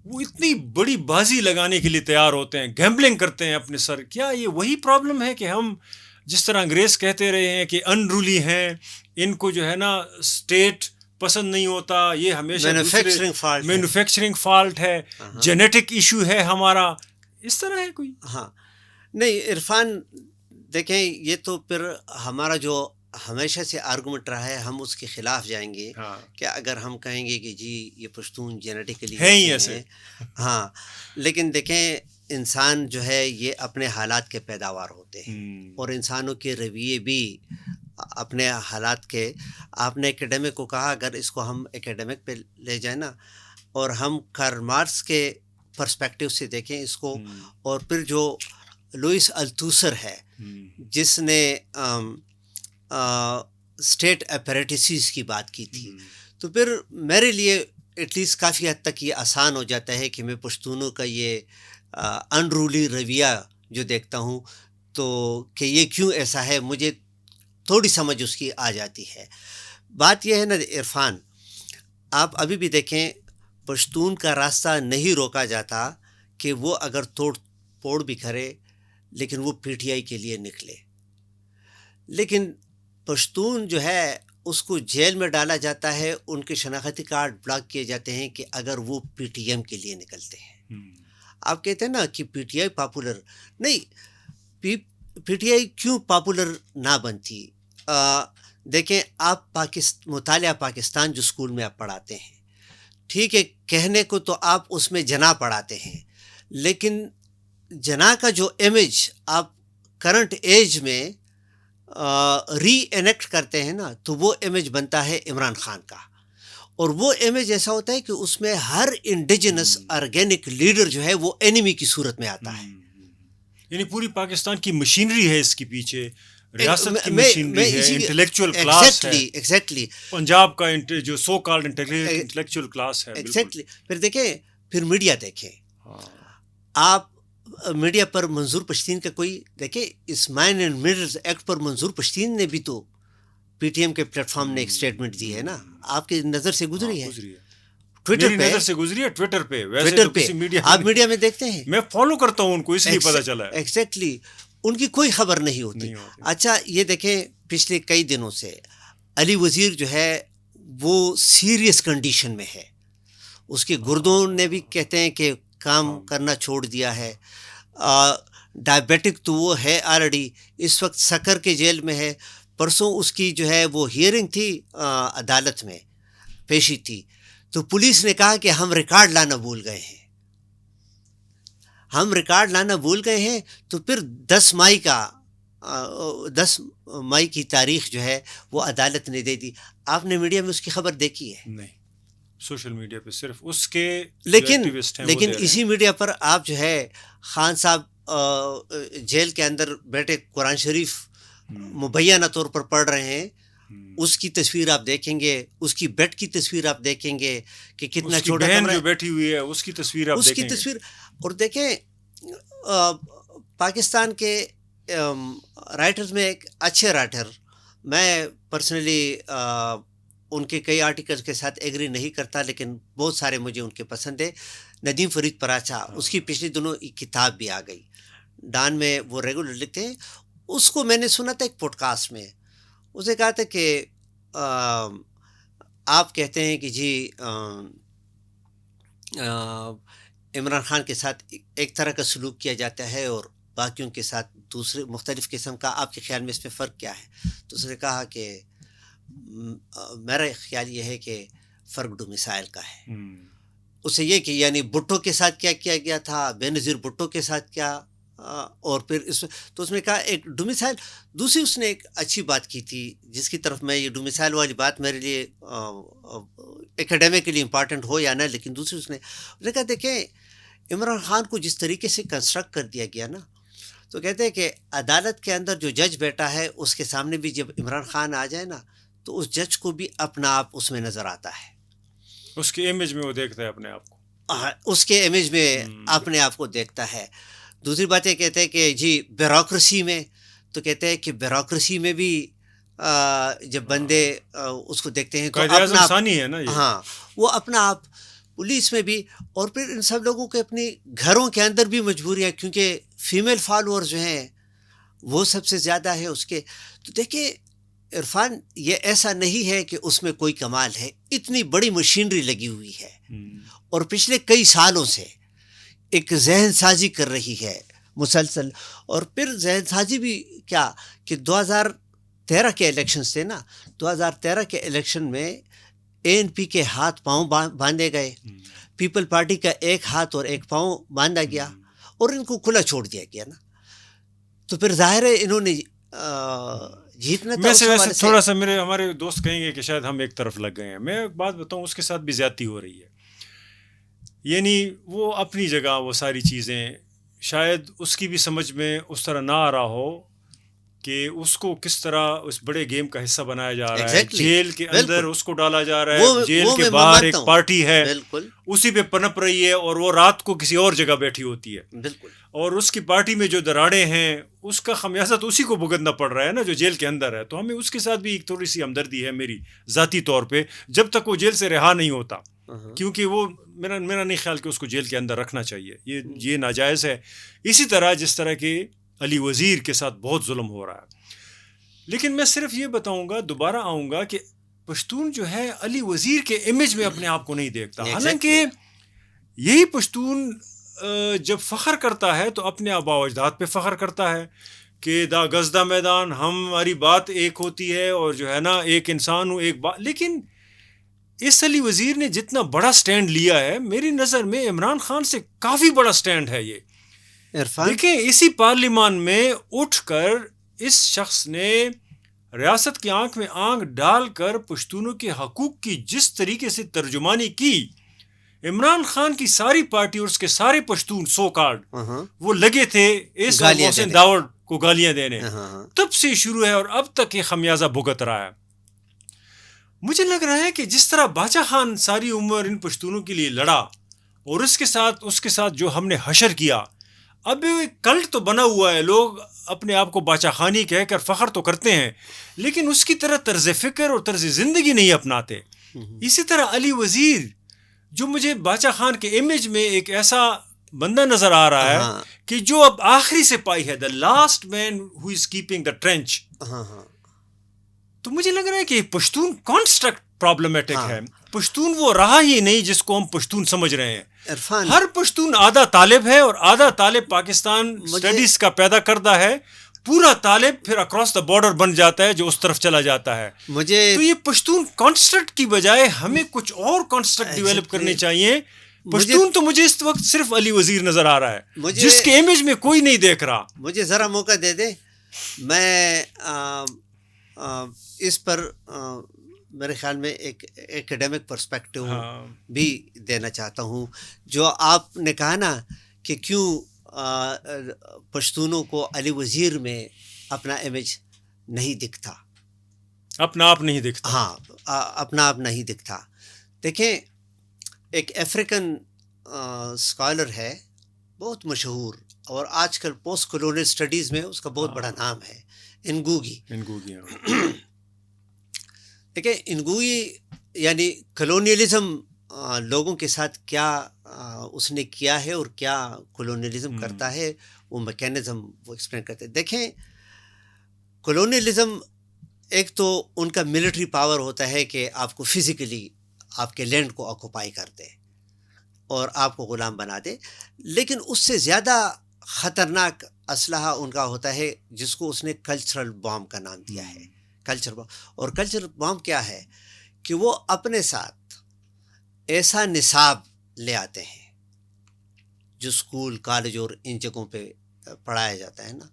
وہ اتنی بڑی بازی لگانے کے لیے تیار ہوتے ہیں, گیمبلنگ کرتے ہیں اپنے سر. کیا یہ وہی پرابلم ہے کہ ہم جس طرح انگریز کہتے رہے ہیں کہ انرولی ہیں, ان کو جو ہے نا اسٹیٹ پسند نہیں ہوتا, یہ ہمیشہ مینوفیکچرنگ فالٹ ہے, جینیٹک ایشو ہے ہمارا, اس طرح ہے کوئی؟ ہاں نہیں عرفان, دیکھیں یہ تو پھر ہمارا جو ہمیشہ سے آرگومنٹ رہا ہے ہم اس کے خلاف جائیں گے کہ اگر ہم کہیں گے کہ جی یہ پشتون جینیٹیکلی ہے ہی ایسے. ہاں لیکن دیکھیں انسان جو ہے یہ اپنے حالات کے پیداوار ہوتے ہیں, اور انسانوں کے رویے بھی اپنے حالات کے. آپ نے ایکیڈمک کو کہا, اگر اس کو ہم ایکیڈمک پہ لے جائیں نا اور ہم کارل مارکس کے پرسپیکٹیو سے دیکھیں اس کو, اور پھر جو لوئس التھوسر ہے جس نے اسٹیٹ اپریٹسز کی بات کی تھی, تو پھر میرے لیے ایٹ لیسٹ کافی حد تک یہ آسان ہو جاتا ہے کہ میں پشتونوں کا یہ انرولی رویہ جو دیکھتا ہوں تو کہ یہ کیوں ایسا ہے, مجھے تھوڑی سمجھ اس کی آ جاتی ہے. بات یہ ہے نا عرفان, آپ ابھی بھی دیکھیں پشتون کا راستہ نہیں روکا جاتا کہ وہ اگر توڑ پھوڑ بھی کرے لیکن وہ پی ٹی آئی کے لیے نکلے, لیکن پشتون جو ہے اس کو جیل میں ڈالا جاتا ہے, ان کے شناختی کارڈ بلاک کیے جاتے ہیں کہ اگر وہ پی ٹی ایم کے لیے نکلتے ہیں. آپ کہتے ہیں نا کہ پی ٹی آئی پاپولر نہیں, پی ٹی آئی کیوں پاپولر نہ بنتی؟ دیکھیں آپ مطالعہ پاکستان جو اسکول میں آپ پڑھاتے ہیں, ٹھیک ہے کہنے کو تو آپ اس میں جناح پڑھاتے ہیں, لیکن جناح کا جو امیج آپ کرنٹ ایج میں ری انیکٹ کرتے ہیں نا تو وہ امیج بنتا ہے عمران خان کا. اور وہ امیج ایسا ہوتا ہے کہ اس میں ہر انڈیجنس آرگینک لیڈر جو ہے وہ اینیمی کی صورت میں آتا ہے. یعنی پوری پاکستان کی مشینری ہے اس کے پیچھے, ریاست کی مشینری ہے, انٹلیکچوئل کلاس ہے, ایگزیکٹلی پنجاب کا جو سو کالڈ انٹلیکچوئل کلاس ہے. ایگزیکٹلی. پھر دیکھیں, پھر میڈیا دیکھیں آپ, میڈیا پر منظور پشتین کا کوئی دیکھیں, اس مائن اینڈ ملز ایکٹ پر منظور پشتین نے بھی تو پی ٹی ایم کے پلیٹ فارم نے ایک اسٹیٹمنٹ دی ہے نا, آپ کی نظر سے گزری ہے, ٹویٹر پہ نظر سے گزری ہے, ٹویٹر پہ. ٹویٹر پہ آپ میڈیا میں دیکھتے ہیں, میں فالو کرتا ہوں ان کو, اس لیے پتہ چلا ہے. ایگزیکٹلی, ان کی کوئی خبر نہیں ہوتی. اچھا یہ دیکھیں پچھلے کئی دنوں سے علی وزیر جو ہے وہ سیریس کنڈیشن میں ہے, اس کے گردوں نے بھی کہتے ہیں کہ کام کرنا چھوڑ دیا ہے, ڈائبیٹک تو وہ ہے آلریڈی, اس وقت سکر کے جیل میں ہے. پرسوں اس کی جو ہے وہ ہیئرنگ تھی, عدالت میں پیشی تھی, تو پولیس نے کہا کہ ہم ریکارڈ لانا بھول گئے ہیں, ہم ریکارڈ لانا بھول گئے ہیں. تو پھر 10 مئی کی تاریخ جو ہے وہ عدالت نے دے دی. آپ نے میڈیا میں اس کی خبر دیکھی ہے؟ نہیں, سوشل میڈیا پہ صرف اس کے لیکن اسی میڈیا پر آپ جو ہے خان صاحب جیل کے اندر بیٹھے قرآن شریف مبینہ طور پر پڑھ رہے ہیں, اس کی تصویر آپ دیکھیں گے, اس کی بیڈ کی تصویر آپ دیکھیں گے کہ کتنا چھوٹا کمرہ جو بیٹھی ہوئی ہے اس کی تصویر آپ دیکھیں گے. اور دیکھیں پاکستان کے رائٹرز میں ایک اچھے رائٹر, میں پرسنلی ان کے کئی آرٹیکلز کے ساتھ ایگری نہیں کرتا, لیکن بہت سارے مجھے ان کے پسند ہے, ندیم فرید پراچا. اس کی پچھلے دنوں ایک کتاب بھی آ گئی, ڈان میں وہ ریگولر لکھتے ہیں. اس کو میں نے سنا تھا ایک پوڈ کاسٹ میں, اسے کہا تھا کہ آپ کہتے ہیں کہ جی عمران خان کے ساتھ ایک طرح کا سلوک کیا جاتا ہے اور باقیوں کے ساتھ دوسرے مختلف قسم کا, آپ کے خیال میں اس میں فرق کیا ہے؟ تو اس نے کہا کہ میرا خیال یہ ہے کہ فرق ڈومیسائل کا ہے. اسے یہ کہ یعنی بھٹو کے ساتھ کیا کیا گیا تھا, بے نظیر بھٹو کے ساتھ کیا, اور پھر تو اس نے کہا ایک ڈومیسائل. دوسری اس نے ایک اچھی بات کی تھی جس کی طرف میں, یہ ڈومیسائل والی بات میرے لیے اکیڈیمکلی امپارٹنٹ ہو یا نہ, لیکن دوسری اس نے کہا دیکھیں عمران خان کو جس طریقے سے کنسٹرکٹ کر دیا گیا نا, تو کہتے ہیں کہ عدالت کے اندر جو جج بیٹھا ہے اس کے سامنے بھی جب عمران خان آ جائے نا تو اس جج کو بھی اپنا آپ اس میں نظر آتا ہے, اس کے امیج میں وہ دیکھتا ہے اپنے آپ کو, اس کے امیج میں اپنے آپ کو دیکھتا ہے. دوسری بات یہ کہتے ہیں کہ جی بیوروکریسی میں, تو کہتے ہیں کہ بیوروکریسی میں بھی جب بندے اس کو دیکھتے ہیں تو اپنا ثانی ہے نا, ہاں وہ اپنا آپ. پولیس میں بھی, اور پھر ان سب لوگوں کے اپنی گھروں کے اندر بھی مجبوریاں, کیونکہ فیمیل فالوور جو ہیں وہ سب سے زیادہ ہے اس کے. تو دیکھیں عرفان, یہ ایسا نہیں ہے کہ اس میں کوئی کمال ہے, اتنی بڑی مشینری لگی ہوئی ہے اور پچھلے کئی سالوں سے ایک ذہن سازی کر رہی ہے مسلسل. اور پھر ذہن سازی بھی کیا کہ 2013 کے الیکشنز تھے نا, 2013 کے الیکشن میں ANP کے ہاتھ پاؤں باندھے گئے, پیپل پارٹی کا ایک ہاتھ اور ایک پاؤں باندھا گیا اور ان کو کھلا چھوڑ دیا گیا نا. تو پھر ظاہر ہے انہوں نے جیتنا تھا. ویسے تھوڑا سا ہمارے دوست کہیں گے کہ شاید ہم ایک طرف لگ گئے ہیں. میں ایک بات بتاؤں, اس کے ساتھ بھی زیادتی ہو رہی ہے. یعنی وہ اپنی جگہ وہ ساری چیزیں شاید اس کی بھی سمجھ میں اس طرح نہ آ رہا ہو کہ اس کو کس طرح اس بڑے گیم کا حصہ بنایا جا رہا ہے. جیل کے اندر اس کو ڈالا جا رہا ہے, جیل کے باہر ایک پارٹی ہے اسی پہ پنپ رہی ہے اور وہ رات کو کسی اور جگہ بیٹھی ہوتی ہے, اور اس کی پارٹی میں جو دراڑے ہیں اس کا خمیازہ تو اسی کو بھگتنا پڑ رہا ہے نا جو جیل کے اندر ہے. تو ہمیں اس کے ساتھ بھی ایک تھوڑی سی ہمدردی ہے میری ذاتی طور پہ, جب تک وہ جیل سے رہا نہیں ہوتا, کیونکہ وہ میرا نہیں خیال کہ اس کو جیل کے اندر رکھنا چاہیے, یہ ناجائز ہے. اسی طرح جس طرح کہ علی وزیر کے ساتھ بہت ظلم ہو رہا ہے. لیکن میں صرف یہ بتاؤں گا, دوبارہ آؤں گا کہ پشتون جو ہے علی وزیر کے امیج میں اپنے آپ کو نہیں دیکھتا. حالانکہ یہی پشتون جب فخر کرتا ہے تو اپنے آباء و اجداد پہ فخر کرتا ہے کہ دا گزدہ میدان ہماری بات ایک ہوتی ہے اور جو ہے نا ایک انسان ہوں ایک بات. لیکن اس علی وزیر نے جتنا بڑا سٹینڈ لیا ہے میری نظر میں عمران خان سے کافی بڑا سٹینڈ ہے یہ. دیکھیں اسی پارلیمان میں اٹھ کر اس شخص نے ریاست کی آنکھ میں آنکھ ڈال کر پشتونوں کے حقوق کی جس طریقے سے ترجمانی کی، عمران خان کی ساری پارٹی اور اس کے سارے پشتون سو کارڈ وہ لگے تھے ایسا محسن داوڑ کو گالیاں دینے، تب سے شروع ہے اور اب تک یہ خمیازہ بھگت رہا ہے. مجھے لگ رہا ہے کہ جس طرح باچا خان ساری عمر ان پشتونوں کے لیے لڑا اور اس کے ساتھ جو ہم نے حشر کیا، اب ایک کلٹ تو بنا ہوا ہے، لوگ اپنے آپ کو باچا خانی کہہ کر فخر تو کرتے ہیں لیکن اس کی طرح طرز فکر اور طرز زندگی نہیں اپناتے. اسی طرح علی وزیر جو مجھے باچا خان کے امیج میں ایک ایسا بندہ نظر آ رہا ہے کہ جو اب آخری سپاہی ہے، the last man who is keeping the trench. تو مجھے لگ رہا ہے کہ پشتون کانسٹرکٹ پرابلمیٹک ہے. پشتون وہ رہا ہی نہیں جس کو ہم پشتون سمجھ رہے ہیں. ہر پشتون آدھا طالب ہے اور آدھا طالب پاکستان اسٹڈیز کا پیدا کردہ ہے، پورا طالب پھر اکراس دا بارڈر بن جاتا ہے جو اس طرف چلا جاتا ہے. تو یہ پشتون کانسٹرکٹ کی بجائے ہمیں کچھ اور کانسٹرکٹ ڈیولپ کرنے چاہیے. پشتون تو مجھے اس وقت صرف علی وزیر نظر آ رہا ہے جس کے امیج میں کوئی نہیں دیکھ رہا. مجھے ذرا موقع دے دے، میں اس پر میرے خیال میں ایک ایکڈیمک پرسپیکٹو بھی دینا چاہتا ہوں. جو آپ نے کہا نا کہ کیوں پشتونوں کو علی وزیر میں اپنا امیج نہیں دکھتا، اپنا آپ نہیں دکھتا. ہاں، اپنا آپ نہیں دکھتا. دیکھیں، ایک افریقن اسکالر ہے بہت مشہور اور آج کل پوسٹ کولونیل اسٹڈیز میں اس کا بہت بڑا نام ہے، انگوگی. دیکھیں، انگوگی یعنی کلونیلزم لوگوں کے ساتھ کیا اس نے کیا ہے اور کیا کلونیلزم کرتا ہے، وہ میکینزم وہ ایکسپلین کرتے ہیں. دیکھیں، کلونیلزم ایک تو ان کا ملٹری پاور ہوتا ہے کہ آپ کو فزیکلی آپ کے لینڈ کو آکوپائی کر دے اور آپ کو غلام بنا دے، لیکن اس سے زیادہ خطرناک اسلحہ ان کا ہوتا ہے جس کو اس نے کلچرل بام کا نام دیا ہے. کلچر بام. اور کلچر بام کیا ہے کہ وہ اپنے ساتھ ایسا نصاب لے آتے ہیں جو اسکول کالج اور ان جگہوں پہ پڑھایا جاتا ہے نا،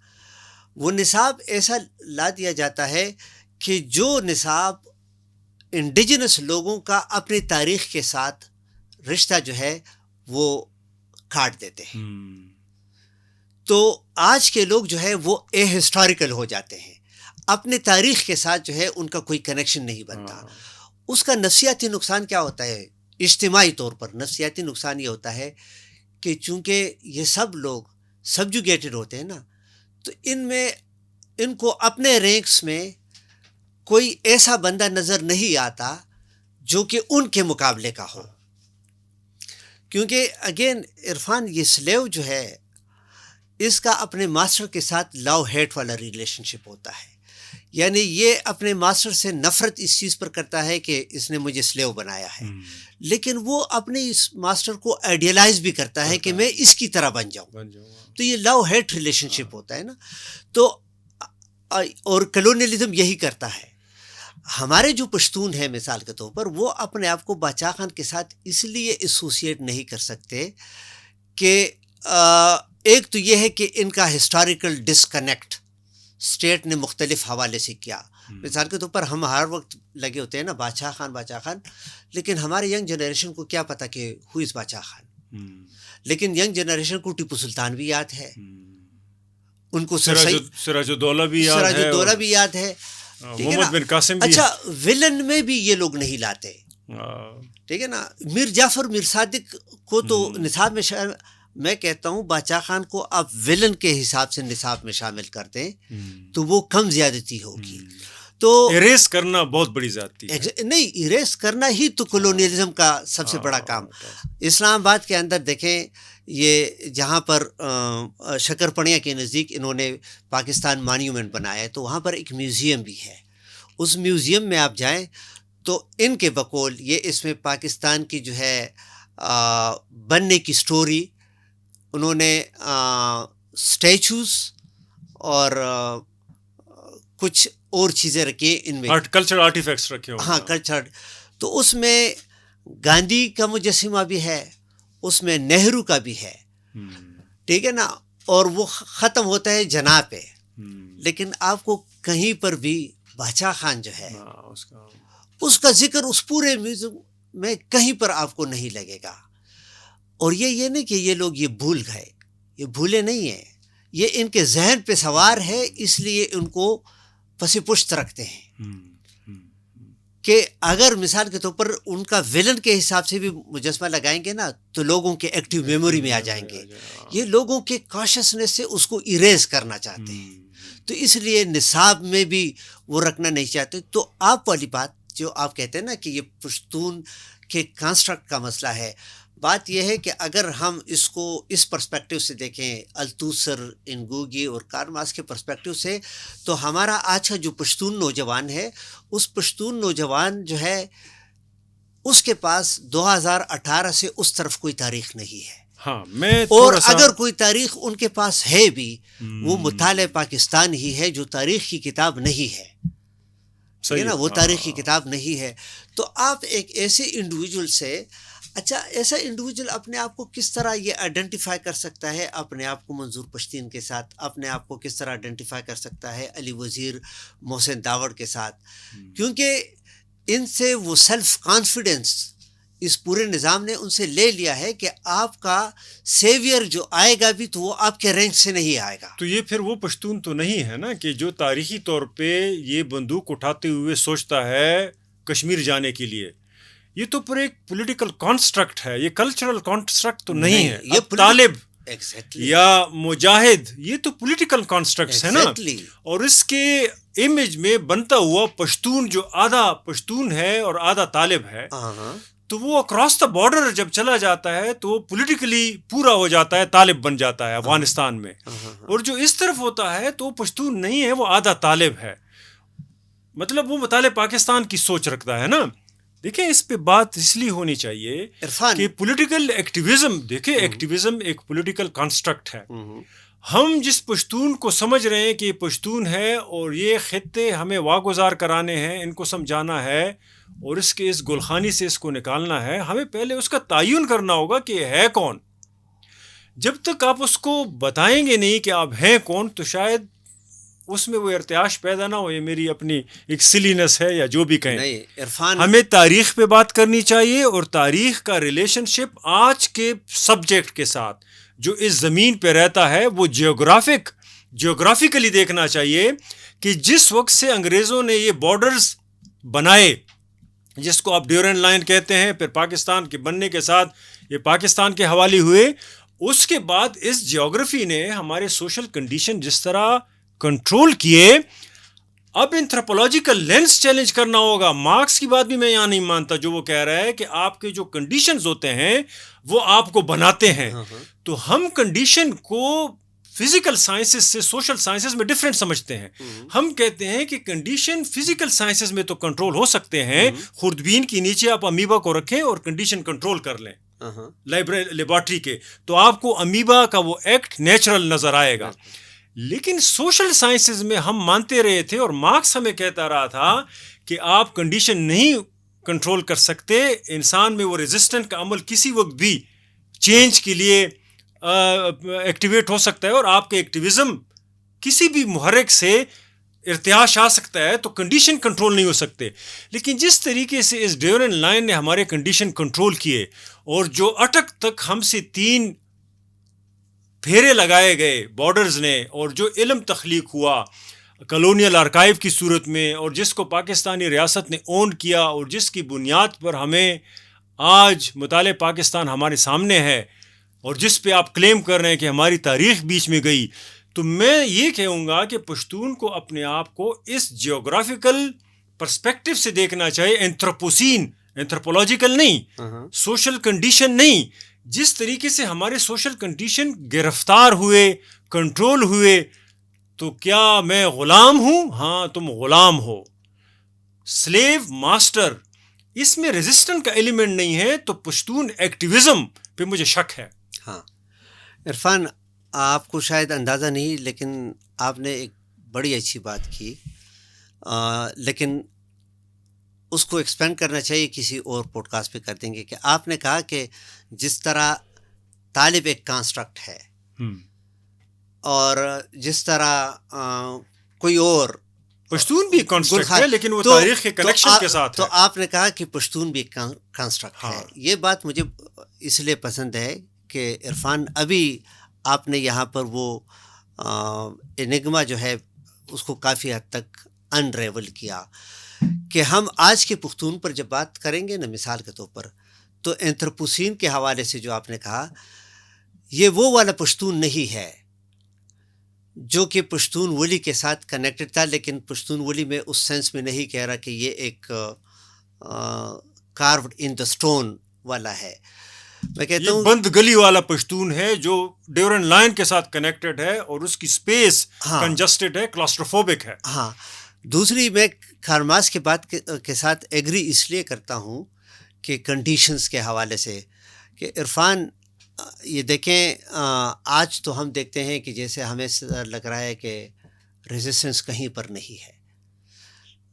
وہ نصاب ایسا لا دیا جاتا ہے کہ جو نصاب انڈیجنس لوگوں کا اپنی تاریخ کے ساتھ رشتہ جو ہے وہ کاٹ دیتے ہیں. تو آج کے لوگ جو ہے وہ اے ہسٹوریکل ہو جاتے ہیں، اپنے تاریخ کے ساتھ جو ہے ان کا کوئی کنیکشن نہیں بنتا. اس کا نفسیاتی نقصان کیا ہوتا ہے؟ اجتماعی طور پر نفسیاتی نقصان یہ ہوتا ہے کہ چونکہ یہ سب لوگ سبجوگیٹڈ ہوتے ہیں نا، تو ان کو اپنے رینکس میں کوئی ایسا بندہ نظر نہیں آتا جو کہ ان کے مقابلے کا ہو. کیونکہ اگین عرفان، یہ سلیو جو ہے اس کا اپنے ماسٹر کے ساتھ لو ہیٹ والا ریلیشن شپ ہوتا ہے. یعنی یہ اپنے ماسٹر سے نفرت اس چیز پر کرتا ہے کہ اس نے مجھے سلیو بنایا ہے، لیکن وہ اپنے اس ماسٹر کو آئیڈیلائز بھی کرتا ہے کہ میں اس کی طرح بن جاؤں. تو یہ لو ہیٹ ریلیشن شپ ہوتا ہے نا. تو اور کلونیلزم یہی کرتا ہے. ہمارے جو پشتون ہیں مثال کے طور پر، وہ اپنے آپ کو باچا خان کے ساتھ اس لیے ایسوسیٹ نہیں کر سکتے کہ ایک تو یہ ہے کہ ان کا ہسٹوریکل ڈسکنیکٹ اسٹیٹ نے مختلف حوالے سے کیا. مثال کے طور پر ہم ہر وقت لگے ہوتے ہیں نا باچا خان، لیکن ہمارے ینگ جنریشن کو کیا پتہ کہ ہو از باچا خان. لیکن ینگ جنریشن کو ٹیپو سلطان بھی یاد ہے، ان کو سراج الدولہ بھی یاد ہے، محمد بن قاسم بھی. اچھا، ولن میں بھی یہ لوگ نہیں لاتے، ٹھیک ہے نا. میر جعفر، میر صادق کو تو نصاب میں میں کہتا ہوں باچا خان کو آپ ولن کے حساب سے نصاب میں شامل کر دیں تو وہ کم زیادتی ہوگی. تو اریز کرنا بہت بڑی زیادتی ہے. نہیں، اریز کرنا ہی تو کلونیلزم کا سب سے بڑا کام. اسلام آباد کے اندر دیکھیں، یہ جہاں پر شکر پڑیا کے نزدیک انہوں نے پاکستان مانیومنٹ بنایا ہے، تو وہاں پر ایک میوزیم بھی ہے. اس میوزیم میں آپ جائیں تو ان کے بقول یہ اس میں پاکستان کی جو ہے بننے کی سٹوری انہوں نے سٹیچوز اور کچھ اور چیزیں رکھی ان میں، کلچرل آرٹیفیکٹس رکھے ہوئے. ہاں، کلچر. تو اس میں گاندھی کا مجسمہ بھی ہے، اس میں نہرو کا بھی ہے، ٹھیک ہے نا. اور وہ ختم ہوتا ہے جناح پہ، لیکن آپ کو کہیں پر بھی باچا خان جو ہے اس کا اس کا ذکر اس پورے میوزیم میں کہیں پر آپ کو نہیں لگے گا. اور یہ نہیں کہ یہ لوگ یہ بھول گئے، یہ بھولے نہیں ہیں، یہ ان کے ذہن پہ سوار ہے، اس لیے ان کو پس پشت رکھتے ہیں کہ اگر مثال کے طور پر ان کا ویلن کے حساب سے بھی مجسمہ لگائیں گے نا تو لوگوں کے ایکٹیو میموری میں آ جائیں گے. یہ لوگوں کے کانشسنس سے اس کو اریز کرنا چاہتے ہیں، تو اس لیے نصاب میں بھی وہ رکھنا نہیں چاہتے. تو آپ والی بات جو آپ کہتے ہیں نا کہ یہ پشتون کے کانسٹرکٹ کا مسئلہ ہے، بات یہ ہے کہ اگر ہم اس کو اس پرسپیکٹیو سے دیکھیں، التوسر، انگوگی اور کارل مارکس کے پرسپیکٹیو سے، تو ہمارا آج کا جو پشتون نوجوان ہے، اس پشتون نوجوان جو ہے اس کے پاس 2018 سے اس طرف کوئی تاریخ نہیں ہے. ہاں میں اور اگر کوئی تاریخ ان کے پاس ہے بھی، وہ مطالعہ پاکستان ہی ہے، جو تاریخ کی کتاب نہیں ہے. نا وہ تاریخ کی کتاب نہیں ہے. تو آپ ایک ایسے انڈیویجول سے، اچھا ایسا انڈیویجول اپنے آپ کو کس طرح یہ آئیڈینٹیفائی کر سکتا ہے اپنے آپ کو منظور پشتین کے ساتھ، اپنے آپ کو کس طرح آئیڈینٹیفائی کر سکتا ہے علی وزیر، محسن داوڑ کے ساتھ، کیونکہ ان سے وہ سیلف کانفیڈنس اس پورے نظام نے ان سے لے لیا ہے کہ آپ کا سیویئر جو آئے گا بھی تو وہ آپ کے رینک سے نہیں آئے گا. تو یہ پھر وہ پشتون تو نہیں ہے نا کہ جو تاریخی طور پہ یہ بندوق اٹھاتے ہوئے سوچتا ہے کشمیر جانے کے لیے. یہ تو پر ایک پولیٹیکل کانسٹرکٹ ہے، یہ کلچرل کانسٹرکٹ تو نہیں ہے. یہ طالب یا مجاہد یہ تو پولیٹیکل کانسٹرکٹس ہے نا. اور اس کے امیج میں بنتا ہوا پشتون جو آدھا پشتون ہے اور آدھا طالب ہے، تو وہ اکراس دا بارڈر جب چلا جاتا ہے تو وہ پولیٹیکلی پورا ہو جاتا ہے، طالب بن جاتا ہے افغانستان میں. اور جو اس طرف ہوتا ہے تو وہ پشتون نہیں ہے، وہ آدھا طالب ہے. مطلب وہ مطالعہ پاکستان کی سوچ رکھتا ہے نا. دیکھیں اس پہ بات اس لیے ہونی چاہیے کہ پولیٹیکل ایکٹیویزم، دیکھیں ایکٹیویزم ایک پولیٹیکل کانسٹرکٹ ہے. ہم جس پشتون کو سمجھ رہے ہیں کہ یہ پشتون ہے اور یہ خطے ہمیں واگزار کرانے ہیں، ان کو سمجھانا ہے اور اس کے اس گلخانی سے اس کو نکالنا ہے، ہمیں پہلے اس کا تعین کرنا ہوگا کہ یہ ہے کون. جب تک آپ اس کو بتائیں گے نہیں کہ آپ ہیں کون تو شاید اس میں وہ ارتعاش پیدا نہ ہو. یہ میری اپنی ایک سلینس ہے یا جو بھی کہیں. ہمیں تاریخ پہ بات کرنی چاہیے اور تاریخ کا ریلیشن شپ آج کے سبجیکٹ کے ساتھ جو اس زمین پہ رہتا ہے وہ جیوگرافیکلی دیکھنا چاہیے کہ جس وقت سے انگریزوں نے یہ بارڈرز بنائے جس کو آپ ڈیورنڈ لائن کہتے ہیں، پھر پاکستان کے بننے کے ساتھ یہ پاکستان کے حوالے ہوئے، اس کے بعد اس جیوگرافی نے ہمارے سوشل کنڈیشن جس طرح کنٹرول کیے. اب اینتھروپولوجیکل لینس چیلنج کرنا ہوگا. مارکس کی بات بھی میں یہاں نہیں مانتا جو وہ کہہ رہا ہے کہ آپ کے جو کنڈیشنز ہوتے ہیں وہ آپ کو بناتے ہیں. تو ہم کنڈیشن کو فزیکل سائنسز سے سوشل سائنسز میں ڈفرینٹ سمجھتے ہیں. ہم کہتے ہیں کہ کنڈیشن فزیکل سائنسز میں تو کنٹرول ہو سکتے ہیں. خوردبین کے نیچے آپ امیبا کو رکھیں اور کنڈیشن کنٹرول کر لیں لیبارٹری کے، تو آپ کو امیبا کا وہ ایکٹ نیچرل نظر آئے گا. لیکن سوشل سائنسز میں ہم مانتے رہے تھے اور مارکس ہمیں کہتا رہا تھا کہ آپ کنڈیشن نہیں کنٹرول کر سکتے. انسان میں وہ ریزسٹنٹ کا عمل کسی وقت بھی چینج کے لیے ایکٹیویٹ ہو سکتا ہے اور آپ کے ایکٹیویزم کسی بھی محرک سے ارتعاش آ سکتا ہے، تو کنڈیشن کنٹرول نہیں ہو سکتے. لیکن جس طریقے سے اس ڈیورنڈ لائن نے ہمارے کنڈیشن کنٹرول کیے اور جو اٹک تک ہم سے 3 پھیرے لگائے گئے بارڈرز نے، اور جو علم تخلیق ہوا کالونیل آرکائیو کی صورت میں، اور جس کو پاکستانی ریاست نے اون کیا اور جس کی بنیاد پر ہمیں آج مطالعہ پاکستان ہمارے سامنے ہے اور جس پہ آپ کلیم کر رہے ہیں کہ ہماری تاریخ بیچ میں گئی، تو میں یہ کہوں گا کہ پشتون کو اپنے آپ کو اس جیوگرافیکل پرسپیکٹو سے دیکھنا چاہیے. اینتھروپوسین، اینتھروپولوجیکل نہیں، سوشل کنڈیشن نہیں. جس طریقے سے ہمارے سوشل کنڈیشن گرفتار ہوئے، کنٹرول ہوئے، تو کیا میں غلام ہوں؟ ہاں تم غلام ہو. سلیو ماسٹر، اس میں ریزسٹنٹ کا ایلیمنٹ نہیں ہے. تو پشتون ایکٹیویزم پہ مجھے شک ہے. ہاں عرفان، آپ کو شاید اندازہ نہیں لیکن آپ نے ایک بڑی اچھی بات کی، لیکن اس کو ایکسپینڈ کرنا چاہیے، کسی اور پوڈ کاسٹ پہ کر دیں گے. کہ آپ نے کہا کہ جس طرح طالب ایک کانسٹرکٹ ہے اور جس طرح کوئی اور پشتون بھی کنسٹرکٹ ہے لیکن وہ تاریخ کے کنیکشن کے ساتھ تو ہے. آپ نے کہا کہ پشتون بھی کنسٹرکٹ ہے. یہ بات مجھے اس لیے پسند ہے کہ عرفان ابھی آپ نے یہاں پر وہ انگما جو ہے اس کو کافی حد تک انریول کیا کہ ہم آج کے پختون پر جب بات کریں گے نا مثال کے طور پر تو اینتھروپوسین کے حوالے سے جو آپ نے کہا یہ وہ والا پشتون نہیں ہے جو کہ پشتون ولی کے ساتھ کنیکٹڈ تھا. لیکن پشتون ولی میں اس سینس میں نہیں کہہ رہا کہ یہ ایک کاروڈ ان دا سٹون والا ہے. میں کہتا ہوں بند گلی والا پشتون ہے جو ڈیورن لائن کے ساتھ کنیکٹڈ ہے اور اس کی سپیس کنجسٹڈ ہے, کلاسٹروفوبک ہے. ہاں. دوسری میں کارل مارکس کے بات کے ساتھ ایگری اس لیے کرتا ہوں کہ کنڈیشنز کے حوالے سے کہ عرفان یہ دیکھیں آج تو ہم دیکھتے ہیں کہ جیسے ہمیں لگ رہا ہے کہ ریزسٹنس کہیں پر نہیں ہے,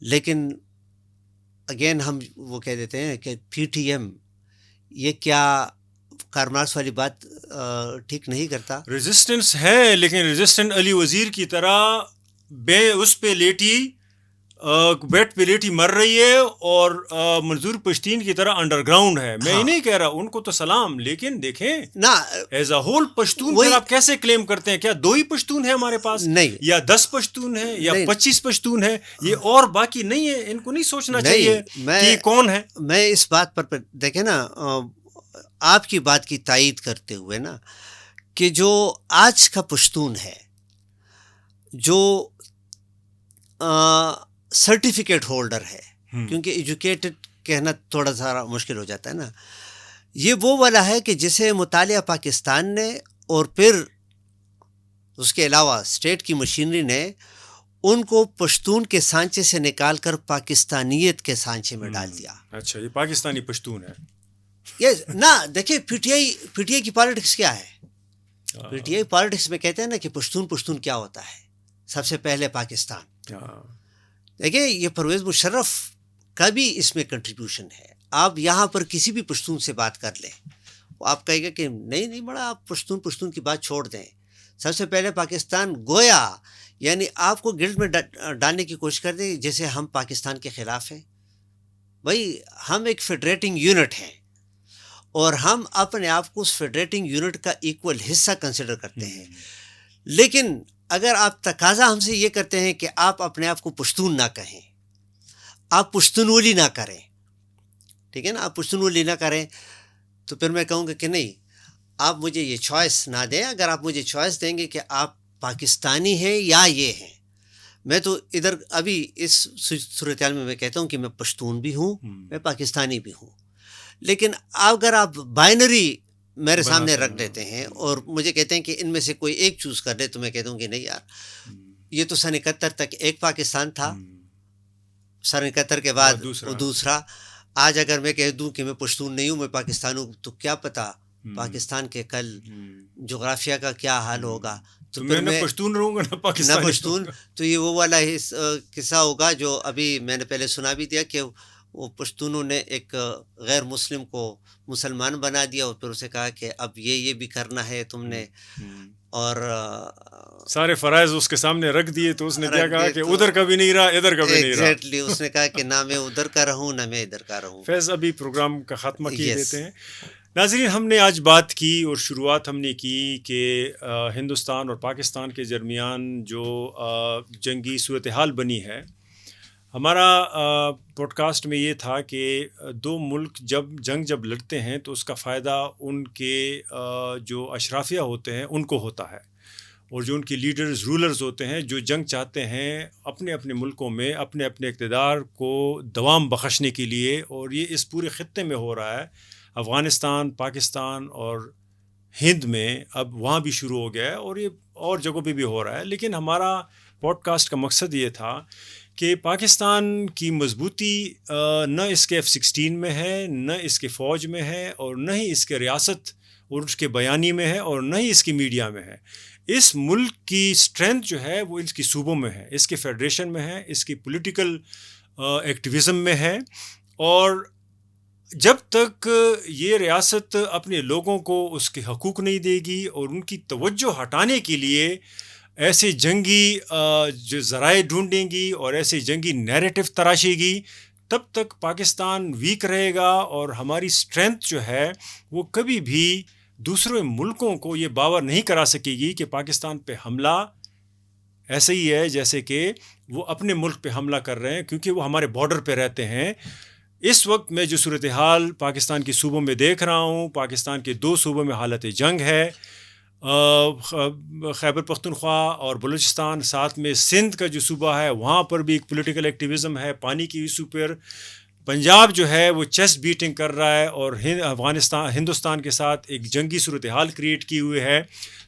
لیکن اگین ہم وہ کہہ دیتے ہیں کہ پی ٹی ایم یہ کیا کارل مارکس والی بات ٹھیک نہیں کرتا. ریزسٹنس ہے لیکن ریزسٹنٹ علی وزیر کی طرح اس پہ لیٹی بیٹ پہ لیٹی مر رہی ہے اور منظور پشتین کی طرح انڈر گراؤنڈ ہے. میں یہ نہیں کہہ رہا ان کو تو سلام, لیکن دیکھیں نا ایز اے ہول پشتون پھر آپ کیسے کلیم کرتے ہیں؟ کیا 2 ہی پشتون ہیں ہمارے پاس نہیں, یا 10 پشتون ہیں یا 25 پشتون ہیں؟ یہ اور باقی نہیں ہے. ان کو نہیں سوچنا چاہیے کہ کون ہے. میں اس بات پر دیکھیں نا آپ کی بات کی تائید کرتے ہوئے نا کہ جو آج کا پشتون ہے جو سرٹیفکیٹ ہولڈر ہے, کیونکہ ایجوکیٹڈ کہنا تھوڑا سا مشکل ہو جاتا ہے نا, یہ وہ والا ہے کہ جسے مطالعہ پاکستان نے اور پھر اس کے علاوہ اسٹیٹ کی مشینری نے ان کو پشتون کے سانچے سے نکال کر پاکستانیت کے سانچے میں ڈال دیا. اچھا, یہ پاکستانی پشتون ہے. یہ نہ دیکھیں پی ٹی آئی کی پالیٹکس کیا ہے. پی ٹی آئی پالیٹکس میں کہتے ہیں نا کہ پشتون کیا ہوتا ہے, سب سے پہلے پاکستان. دیکھیں یہ پرویز مشرف کا بھی اس میں کنٹریبیوشن ہے. آپ یہاں پر کسی بھی پشتون سے بات کر لیں, وہ آپ کہے گا کہ نہیں بڑا آپ پشتون کی بات چھوڑ دیں, سب سے پہلے پاکستان. گویا یعنی آپ کو گلٹ میں ڈالنے کی کوشش کر دیں جیسے ہم پاکستان کے خلاف ہیں. بھائی ہم ایک فیڈریٹنگ یونٹ ہیں اور ہم اپنے آپ کو اس فیڈریٹنگ یونٹ کا ایکول حصہ کنسیڈر کرتے ہیں. لیکن اگر آپ تقاضا ہم سے یہ کرتے ہیں کہ آپ اپنے آپ کو پشتون نہ کہیں, آپ پشتون ولی نہ کریں, ٹھیک ہے نا, آپ پشتون ولی نہ کریں, تو پھر میں کہوں گا کہ نہیں آپ مجھے یہ چوائس نہ دیں. اگر آپ مجھے چوائس دیں گے کہ آپ پاکستانی ہیں یا یہ ہیں, میں تو ادھر ابھی اس صورتحال میں کہتا ہوں کہ میں پشتون بھی ہوں, میں پاکستانی بھی ہوں. لیکن اگر آپ بائنری میرے سامنے رکھ دیتے ہیں اور مجھے کہتے ہیں کہ ان میں سے کوئی ایک چوز کر لے, تو میں کہتا ہوں کہ نہیں یار, یہ تو سن 71 تک ایک پاکستان تھا, سن 71 کے بعد دوسرا. آج اگر میں کہہ دوں کہ میں پشتون نہیں ہوں, میں پاکستان ہوں, تو کیا پتا پاکستان کے کل جغرافیہ کا کیا حال ہوگا. تو میں نہ پشتون رہوں گا نہ پاکستانی. نہ پشتون, تو یہ وہ والا قصہ ہوگا جو ابھی میں نے پہلے سنا بھی دیا کہ وہ پشتونوں نے ایک غیر مسلم کو مسلمان بنا دیا اور پھر اسے کہا کہ اب یہ بھی کرنا ہے تم نے, اور سارے فرائض اس کے سامنے رکھ دیے, تو اس نے کیا کہا کہ ادھر کبھی نہیں رہا ادھر کبھی نہیں رہا. ایگزیکٹلی, اس نے کہا کہ نہ میں ادھر کا رہوں نہ میں ادھر کا رہوں. فیض ابھی پروگرام کا خاتمہ کیے دیتے ہیں. ناظرین, ہم نے آج بات کی اور شروعات ہم نے کی کہ ہندوستان اور پاکستان کے درمیان جو جنگی صورتحال بنی ہے. ہمارا پوڈ کاسٹ میں یہ تھا کہ 2 ملک جب لڑتے ہیں تو اس کا فائدہ ان کے جو اشرافیہ ہوتے ہیں ان کو ہوتا ہے, اور جو ان کے رولرز ہوتے ہیں جو جنگ چاہتے ہیں اپنے اپنے ملکوں میں اپنے اپنے اقتدار کو دوام بخشنے کے لیے. اور یہ اس پورے خطے میں ہو رہا ہے, افغانستان, پاکستان اور ہند میں, اب وہاں بھی شروع ہو گیا ہے اور یہ اور جگہوں پہ بھی ہو رہا ہے. لیکن ہمارا پوڈ کاسٹ کا مقصد یہ تھا کہ پاکستان کی مضبوطی نہ اس کے F-16 میں ہے, نہ اس کے فوج میں ہے, اور نہ ہی اس کے ریاست اور اس کے بیانی میں ہے, اور نہ ہی اس کی میڈیا میں ہے. اس ملک کی اسٹرینتھ جو ہے وہ اس کی صوبوں میں ہے, اس کے فیڈریشن میں ہے, اس کی پولیٹیکل ایکٹیویزم میں ہے. اور جب تک یہ ریاست اپنے لوگوں کو اس کے حقوق نہیں دے گی اور ان کی توجہ ہٹانے کے لیے ایسے جنگی جو ذرائع ڈھونڈیں گی اور ایسے جنگی نیریٹو تراشے گی، تب تک پاکستان ویک رہے گا، اور ہماری اسٹرینتھ جو ہے وہ کبھی بھی دوسرے ملکوں کو یہ باور نہیں کرا سکے گی کہ پاکستان پہ حملہ ایسے ہی ہے جیسے کہ وہ اپنے ملک پہ حملہ کر رہے ہیں، کیونکہ وہ ہمارے بارڈر پہ رہتے ہیں۔ اس وقت میں جو صورتحال پاکستان کے صوبوں میں دیکھ رہا ہوں، پاکستان کے 2 صوبوں میں حالت جنگ ہے، خیبر پختونخوا اور بلوچستان، ساتھ میں سندھ کا جو صوبہ ہے وہاں پر بھی ایک پولیٹیکل ایکٹیویزم ہے پانی کی ایشو پر۔ پنجاب جو ہے وہ چیسٹ بیٹنگ کر رہا ہے اور ہندوستان کے ساتھ ایک جنگی صورتحال کریٹ کی ہوئی ہے۔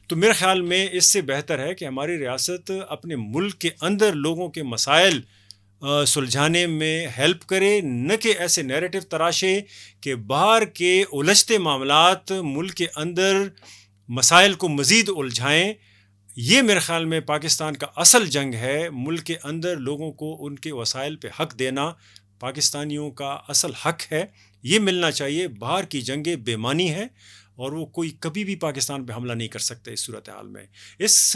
تو میرے خیال میں اس سے بہتر ہے کہ ہماری ریاست اپنے ملک کے اندر لوگوں کے مسائل سلجھانے میں ہیلپ کرے، نہ کہ ایسے نیریٹو تراشے کہ باہر کے الجھتے معاملات ملک کے اندر مسائل کو مزید الجھائیں۔ یہ میرے خیال میں پاکستان کا اصل جنگ ہے، ملک کے اندر لوگوں کو ان کے وسائل پہ حق دینا پاکستانیوں کا اصل حق ہے، یہ ملنا چاہیے۔ باہر کی جنگیں بے معنی ہیں اور وہ کوئی کبھی بھی پاکستان پہ حملہ نہیں کر سکتے اس صورتحال میں۔ اس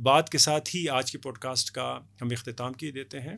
بات کے ساتھ ہی آج کے پوڈ کاسٹ کا ہم اختتام کیے دیتے ہیں۔